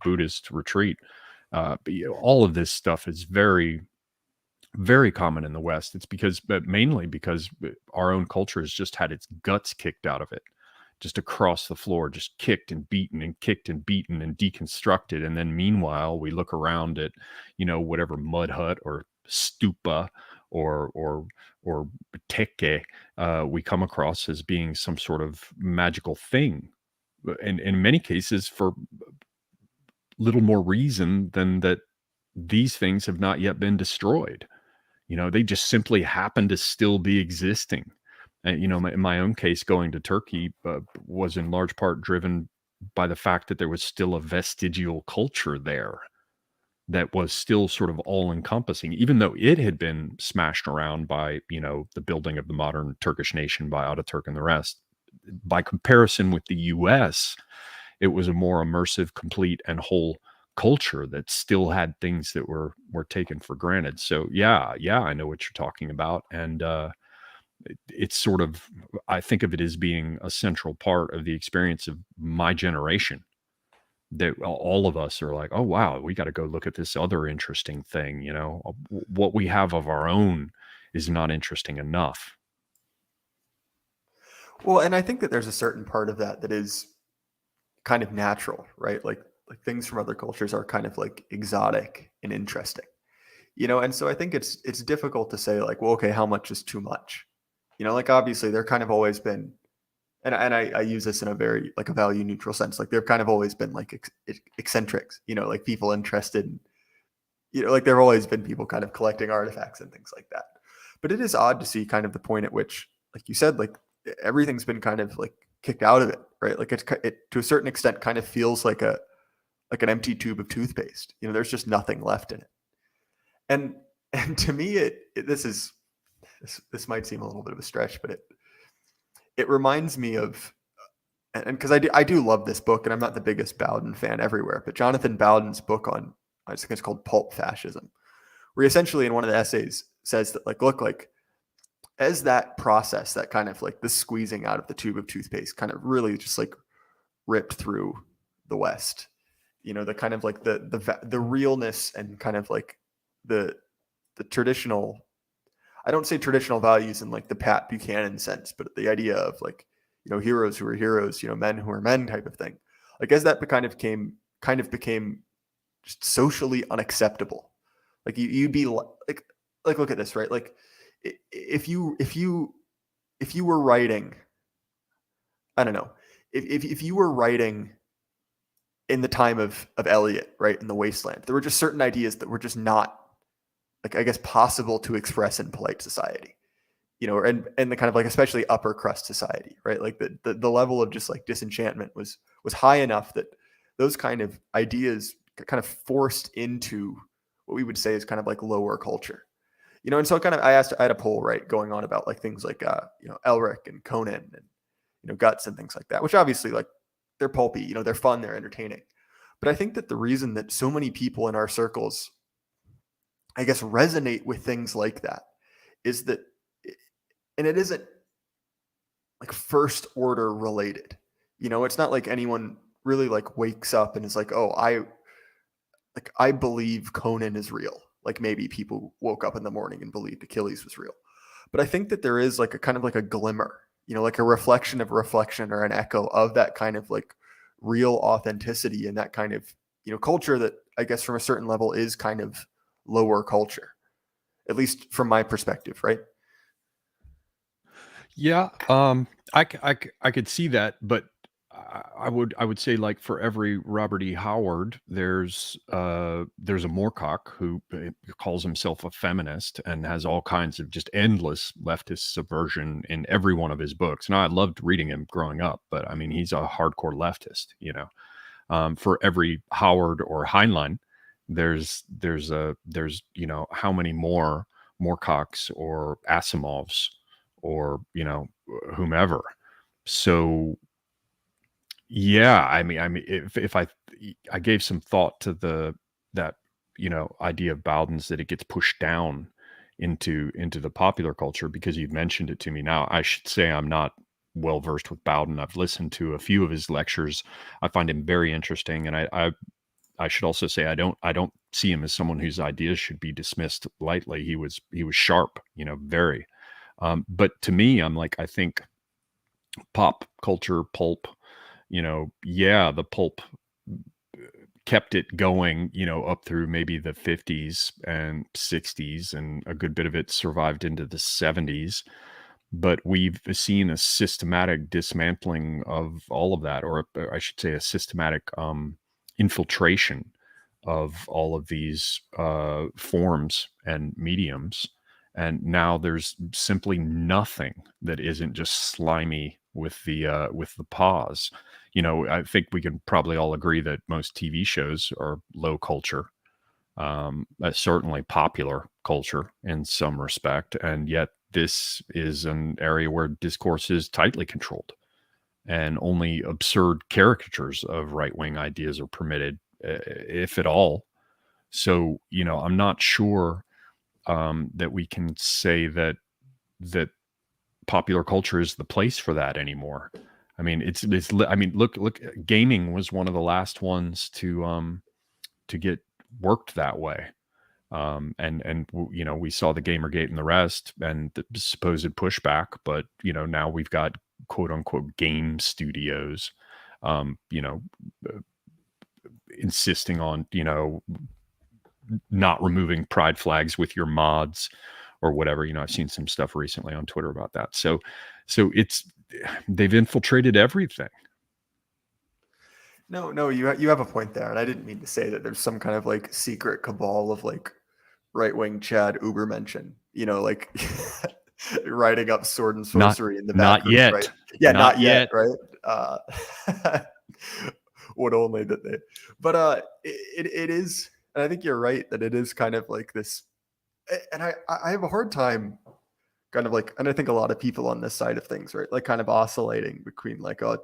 Buddhist retreat. All of this stuff is very, very common in the West. It's but mainly because our own culture has just had its guts kicked out of it, just across the floor, just kicked and beaten and deconstructed. And then meanwhile, we look around at, whatever mud hut or stupa or teke we come across as being some sort of magical thing. And in many cases, for little more reason than that these things have not yet been destroyed. They just simply happen to still be existing. And, in my own case, going to Turkey was in large part driven by the fact that there was still a vestigial culture there that was still sort of all encompassing, even though it had been smashed around by, the building of the modern Turkish nation by Ataturk and the rest. By comparison with the US, it was a more immersive, complete, and whole culture that still had things that were taken for granted. So yeah, I know what you're talking about. And it's sort of, I think of it as being a central part of the experience of my generation, that all of us are like, oh wow, we got to go look at this other interesting thing. What we have of our own is not interesting enough. Well, and I think that there's a certain part of that is kind of natural, right? Like things from other cultures are kind of like exotic and interesting, and so I think it's difficult to say like, well, okay, how much is too much? Like obviously there kind of always been, and I use this in a very like a value neutral sense, like there've kind of always been like eccentrics, like people interested in, like there have always been people kind of collecting artifacts and things like that. But it is odd to see kind of the point at which, like you said, like everything's been kind of like kicked out of it, right? Like it to a certain extent kind of feels like an empty tube of toothpaste. There's just nothing left in it. And to me, this might seem a little bit of a stretch, but it reminds me of, and because I do love this book, and I'm not the biggest Bowden fan everywhere, but Jonathan Bowden's book on, I think it's called Pulp Fascism, where he essentially in one of the essays says that like, look, like as that process, that kind of like the squeezing out of the tube of toothpaste kind of really just like ripped through the West, the kind of like the realness and kind of like the traditional, I don't say traditional values in like the Pat Buchanan sense, but the idea of like, heroes who are heroes, men who are men type of thing. Like as that became just socially unacceptable. Like you'd be like, look at this, right? Like if you were writing, I don't know, if you were writing in the time of Eliot, right, in The Wasteland, there were just certain ideas that were just not, like, I guess, possible to express in polite society, and the kind of like, especially upper crust society, right? Like the level of just like disenchantment was high enough that those kind of ideas kind of forced into what we would say is kind of like lower culture, and so I had a poll, right, going on about like things like Elric and Conan and Guts and things like that, which obviously, like, they're pulpy, they're fun, they're entertaining. But I think that the reason that so many people in our circles, I guess, resonate with things like that is that, and it isn't like first order related. It's not like anyone really like wakes up and is like, oh, I believe Conan is real. Like, maybe people woke up in the morning and believed Achilles was real. But I think that there is like a kind of like a glimmer, like a reflection of a reflection or an echo of that kind of like real authenticity and that kind of, culture that, I guess, from a certain level is kind of lower culture, at least from my perspective, right? Yeah, I could see that, but I would say, like, for every Robert E. Howard, there's a Moorcock who calls himself a feminist and has all kinds of just endless leftist subversion in every one of his books. And I loved reading him growing up, but I mean, he's a hardcore leftist. For every Howard or Heinlein, there's how many more Moorcocks or Asimovs or whomever. So yeah, I mean, if I gave some thought to that idea of Bowden's, that it gets pushed down into the popular culture, because you've mentioned it to me. Now, I should say I'm not well versed with Bowden. I've listened to a few of his lectures. I find him very interesting, and I should also say I don't see him as someone whose ideas should be dismissed lightly. He was sharp, very. But to me, I'm like, I think pop culture, pulp, yeah, the pulp kept it going, up through maybe the 50s and 60s, and a good bit of it survived into the 70s. But we've seen a systematic dismantling of all of that, or I should say, a systematic infiltration of all of these forms and mediums. And now there's simply nothing that isn't just slimy with the pause. I think we can probably all agree that most TV shows are low culture, certainly popular culture in some respect, and yet this is an area where discourse is tightly controlled, and only absurd caricatures of right-wing ideas are permitted, if at all. So, I'm not sure that we can say that popular culture is the place for that anymore. I mean, I mean, look, gaming was one of the last ones to get worked that way. We saw the Gamergate and the rest and the supposed pushback, but now we've got quote unquote game studios, insisting on, not removing pride flags with your mods or whatever. I've seen some stuff recently on Twitter about that. So they've infiltrated everything. No, you have a point there, and I didn't mean to say that there's some kind of like secret cabal of like right-wing Chad Ubermenschen, like writing up sword and sorcery in the back not yet. right? Yeah, not yet, right? Would only that they, but it is, and I think you're right that it is kind of like this, and I have a hard time kind of like, and I think a lot of people on this side of things, right, like kind of oscillating between like, oh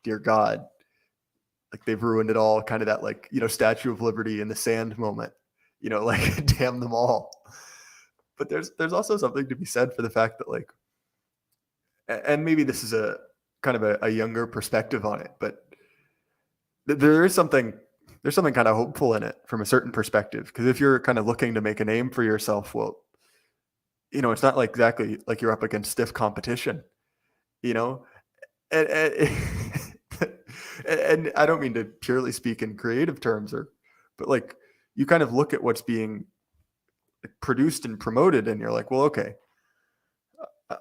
dear God, like they've ruined it all, kind of that like, Statue of Liberty in the sand moment, like damn them all. But there's also something to be said for the fact that like, and maybe this is a kind of a younger perspective on it, but there's something kind of hopeful in it from a certain perspective. Because if you're kind of looking to make a name for yourself, well, it's not like exactly like you're up against stiff competition, and, and I don't mean to purely speak in creative terms, but like you kind of look at what's being produced and promoted, and you're like, well, okay,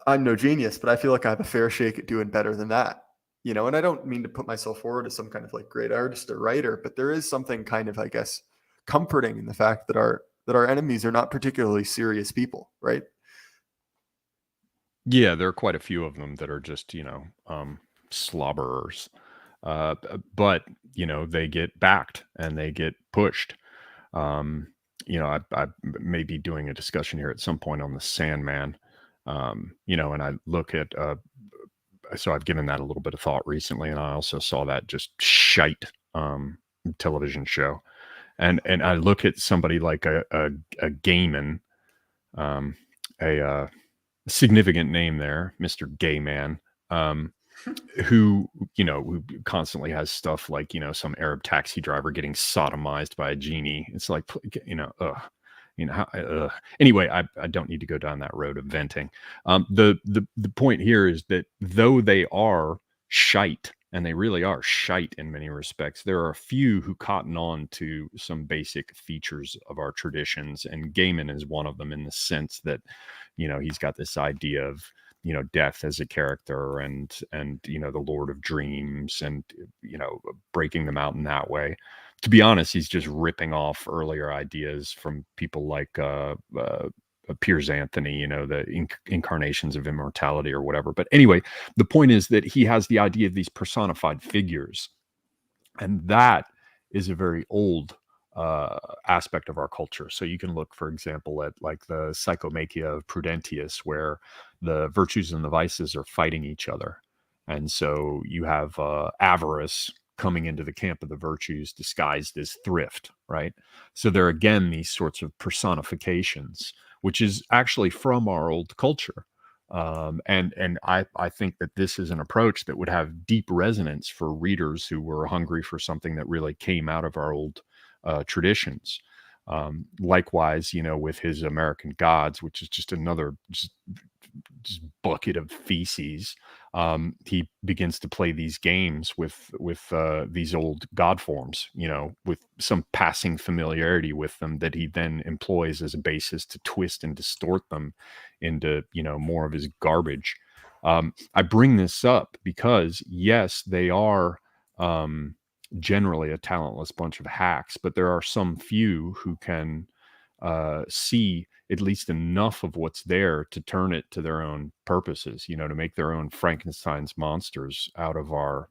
I'm no genius, but I feel like I have a fair shake at doing better than that. and I don't mean to put myself forward as some kind of like great artist or writer, but there is something kind of, I guess, comforting in the fact that our enemies are not particularly serious people, right? Yeah, there are quite a few of them that are just, slobberers. But, they get backed and they get pushed. Um, I may be doing a discussion here at some point on the Sandman. And I look at, so I've given that a little bit of thought recently, and I also saw that just shite television show. And I look at somebody like a Gaiman, um, a significant name there, Mr. Gay Man, um, who constantly has stuff like, some Arab taxi driver getting sodomized by a genie. It's like, ugh. Anyway, I don't need to go down that road of venting. The point here is that though they are shite, and they really are shite in many respects, there are a few who cotton on to some basic features of our traditions, and Gaiman is one of them, in the sense that, he's got this idea of, death as a character, and the Lord of Dreams, and breaking them out in that way. To be honest, he's just ripping off earlier ideas from people like Piers Anthony, the incarnations of immortality or whatever. But anyway, the point is that he has the idea of these personified figures, and that is a very old aspect of our culture. So you can look, for example, at like the Psychomachia of Prudentius, where the virtues and the vices are fighting each other. And so you have avarice coming into the camp of the virtues disguised as thrift, right? So there are again these sorts of personifications, which is actually from our old culture. And I think that this is an approach that would have deep resonance for readers who were hungry for something that really came out of our old traditions. Likewise, with his American Gods, which is just another just bucket of feces. He begins to play these games with these old god forms, with some passing familiarity with them that he then employs as a basis to twist and distort them into, more of his garbage. I bring this up because, yes, they are generally a talentless bunch of hacks, but there are some few who can see at least enough of what's there to turn it to their own purposes, to make their own Frankenstein's monsters out of our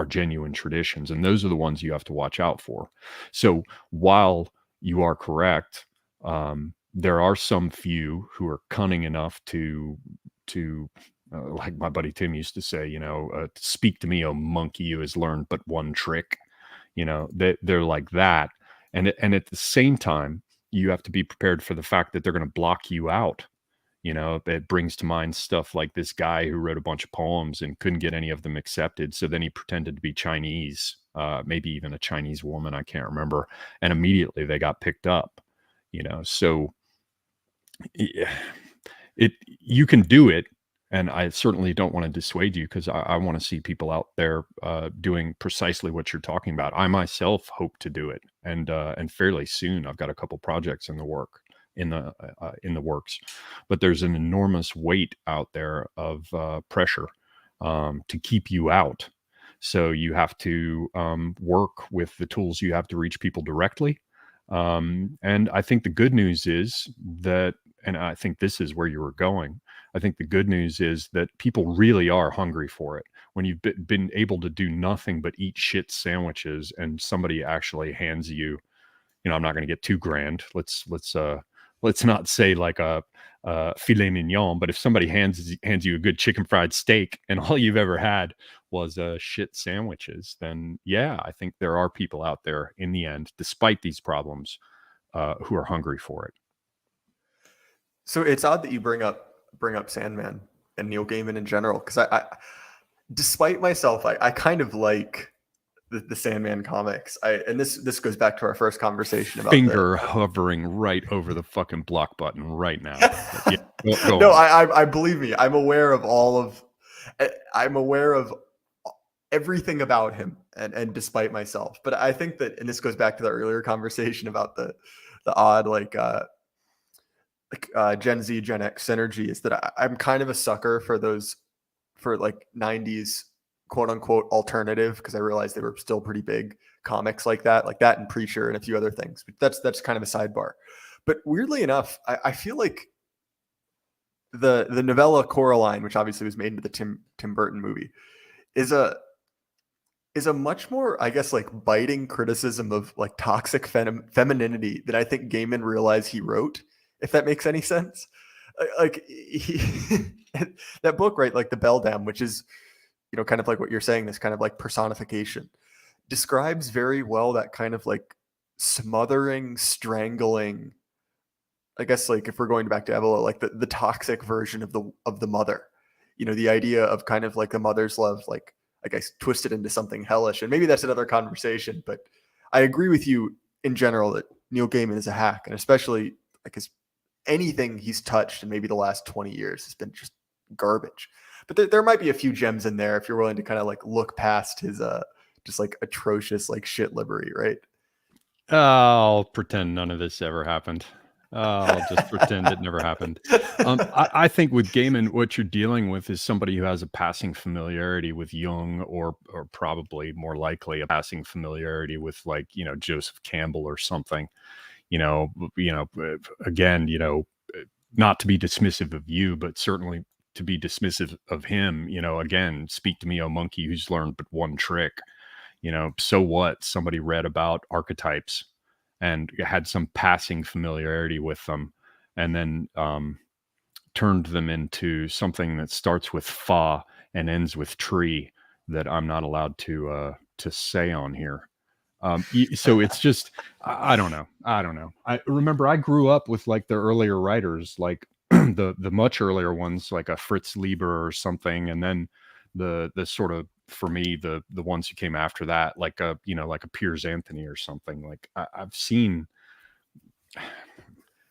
genuine traditions. And those are the ones you have to watch out for. So while you are correct, there are some few who are cunning enough to like my buddy Tim used to say, speak to me, oh monkey, you has learned but one trick. They're like that. And at the same time, you have to be prepared for the fact that they're going to block you out. It brings to mind stuff like this guy who wrote a bunch of poems and couldn't get any of them accepted. So then he pretended to be Chinese, maybe even a Chinese woman, I can't remember. And immediately they got picked up, so you can do it. And I certainly don't want to dissuade you, because I want to see people out there doing precisely what you're talking about. I myself hope to do it, and fairly soon. I've got a couple projects in the works, but there's an enormous weight out there of pressure to keep you out. So you have to work with the tools you have to reach people directly. And I think the good news is that, and I think this is where you were going, I think the good news is that people really are hungry for it. When you've been able to do nothing but eat shit sandwiches, and somebody actually hands you, I'm not going to get too grand. Let's not say like a filet mignon, but if somebody hands you a good chicken fried steak, and all you've ever had was shit sandwiches, then yeah, I think there are people out there in the end, despite these problems, who are hungry for it. So it's odd that you bring up Sandman and Neil Gaiman in general, because I despite myself, I kind of like the Sandman comics. And this goes back to our first conversation about finger hovering right over the fucking block button right now. No, I believe me. I'm aware of everything about him, and despite myself. But I think that, and this goes back to the earlier conversation about the odd Gen Z, Gen X synergy, is that I'm kind of a sucker for those, for like 90s quote unquote alternative, because I realized they were still pretty big comics like that and Preacher and a few other things. But that's kind of a sidebar. But weirdly enough, I feel like the novella Coraline, which obviously was made into the Tim Burton movie, is a much more, I guess, like biting criticism of like toxic femininity that I think Gaiman realized he wrote, if that makes any sense. Like that book, right? Like The Beldam, which is, kind of like what you're saying, this kind of like personification, describes very well that kind of like smothering, strangling, I guess, like if we're going back to Evola, like the toxic version of the mother, the idea of kind of like the mother's love, like I guess twisted into something hellish. And maybe that's another conversation, but I agree with you in general that Neil Gaiman is a hack, and especially like anything he's touched in maybe the last 20 years has been just garbage. But there might be a few gems in there if you're willing to kind of like look past his just like atrocious like shit livery, right? I'll pretend none of this ever happened. I'll just pretend it never happened. I think with Gaiman, what you're dealing with is somebody who has a passing familiarity with Jung, or probably more likely a passing familiarity with like, Joseph Campbell or something. Again, not to be dismissive of you, but certainly to be dismissive of him. Again, speak to me, O monkey, who's learned but one trick. So what? Somebody read about archetypes and had some passing familiarity with them, and then turned them into something that starts with fa and ends with tree that I'm not allowed to say on here. So it's just, I don't know. I remember I grew up with like the earlier writers, like the much earlier ones, like a Fritz Lieber or something, and then the sort of, for me, the ones who came after that, like a Piers Anthony or something. Like I've seen,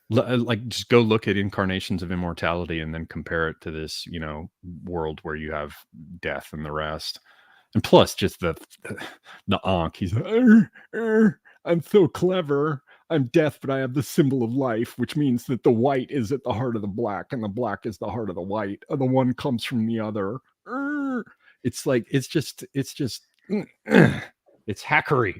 like, just go look at Incarnations of Immortality and then compare it to this, world where you have death and the rest. And plus just the Ankh, he's like, I'm so clever. I'm death, but I have the symbol of life, which means that the white is at the heart of the black and the black is the heart of the white. And the one comes from the other. It's like, it's just, it's hackery.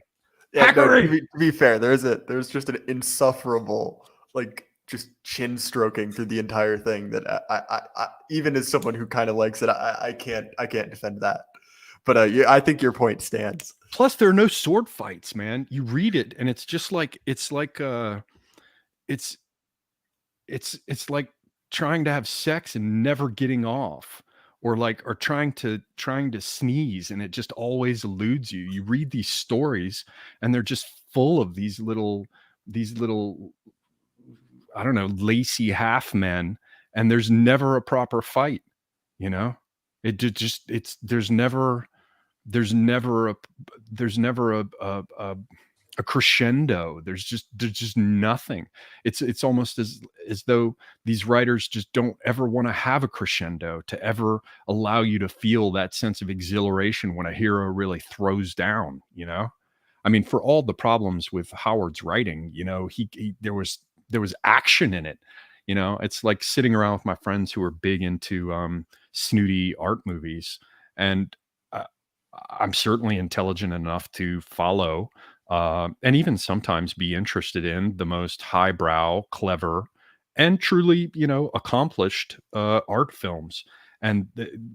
Yeah, no, Hackery! to be fair, there's just an insufferable, like, just chin stroking through the entire thing that I even as someone who kind of likes it, I can't defend that. But yeah, I think your point stands. Plus, there are no sword fights, man. You read it, and it's just like it's like trying to have sex and never getting off, or trying to sneeze, and it just always eludes you. You read these stories, and they're just full of these little I don't know, lacy half men, and there's never a proper fight. There's never a crescendo. There's just nothing. It's almost as though these writers just don't ever want to have a crescendo, to ever allow you to feel that sense of exhilaration when a hero really throws down. I mean, for all the problems with Howard's writing, there was action in it. It's like sitting around with my friends who are big into snooty art movies, and I'm certainly intelligent enough to follow and even sometimes be interested in the most highbrow, clever, and truly, accomplished art films. And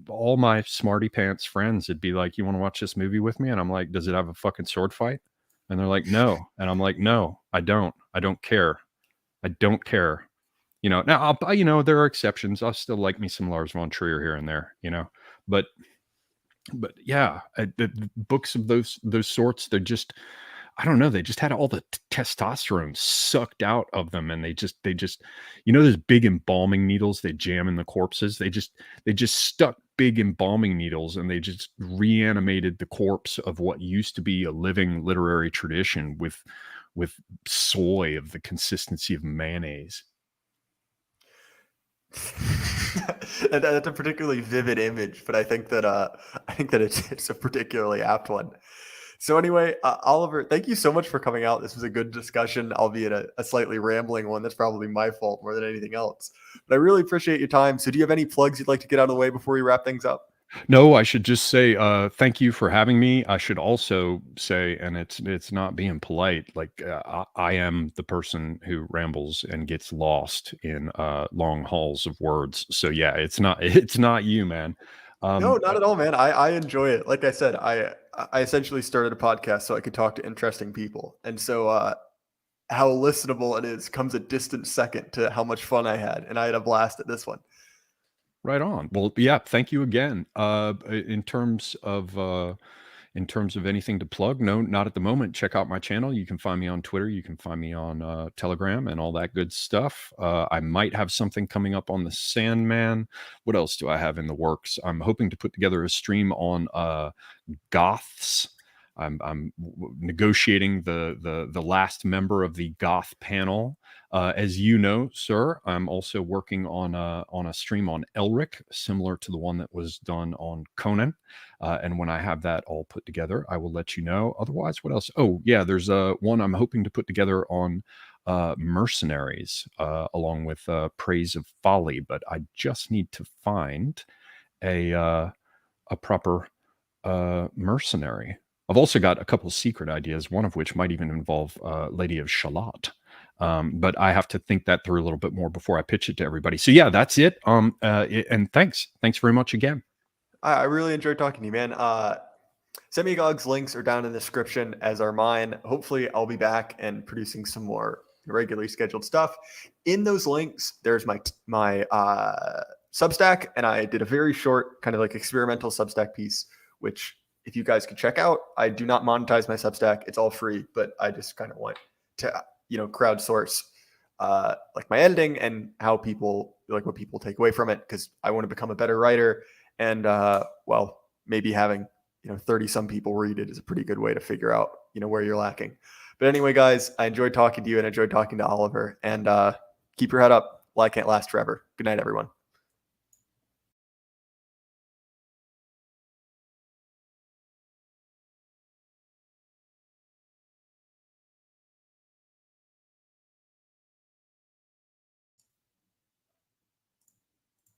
all my smarty pants friends would be like, "You want to watch this movie with me?" And I'm like, "Does it have a fucking sword fight?" And they're like, "No." And I'm like, "No, I don't. I don't care. I don't care." Now there are exceptions. I'll still like me some Lars von Trier here and there, but yeah, the books of those sorts, they're just, I don't know, they just had all the testosterone sucked out of them, and they just those big embalming needles they jam in the corpses, they just stuck big embalming needles, and they just reanimated the corpse of what used to be a living literary tradition with soy of the consistency of mayonnaise. That's a particularly vivid image, but I think that it's a particularly apt one. So anyway, Oliver, thank you so much for coming out. This was a good discussion, albeit a slightly rambling one. That's probably my fault more than anything else. But I really appreciate your time. So do you have any plugs you'd like to get out of the way before we wrap things up? No, I should just say thank you for having me. I should also say, and it's not being polite, like I am the person who rambles and gets lost in long hauls of words. So yeah, it's not it's not you, man. No, Um, not at all, man. I enjoy it. Like I said, I essentially started a podcast so I could talk to interesting people. And so how listenable it is comes a distant second to how much fun I had. And I had a blast at this one. Right on. Well, yeah, thank you again. In terms of anything to plug, no, not at the moment. Check out my channel. You can find me on Twitter. You can find me on Telegram and all that good stuff. I might have something coming up on the Sandman. What else do I have in the works? I'm hoping to put together a stream on Goths. I'm negotiating the last member of the Goth panel. As you know, sir, I'm also working on a stream on Elric, similar to the one that was done on Conan. And when I have that all put together, I will let you know. Otherwise, what else? Oh, yeah, there's one I'm hoping to put together on mercenaries, along with praise of folly. But I just need to find a proper mercenary. I've also got a couple secret ideas, one of which might even involve Lady of Shalott. But I have to think that through a little bit more before I pitch it to everybody. So yeah, that's it. And thanks very much again. I really enjoyed talking to you, man. Semiogogue's links are down in the description, as are mine. Hopefully, I'll be back and producing some more regularly scheduled stuff. In those links, there's my Substack, and I did a very short, kind of like experimental Substack piece, which if you guys could check out. I do not monetize my Substack; it's all free, but I just kind of want to, crowdsource like my editing and how people like what people take away from it, because I want to become a better writer. And well, maybe having 30 some people read it is a pretty good way to figure out where you're lacking. But anyway, guys, I enjoyed talking to you and I enjoyed talking to Oliver. And keep your head up. Life can't last forever. Good night, everyone.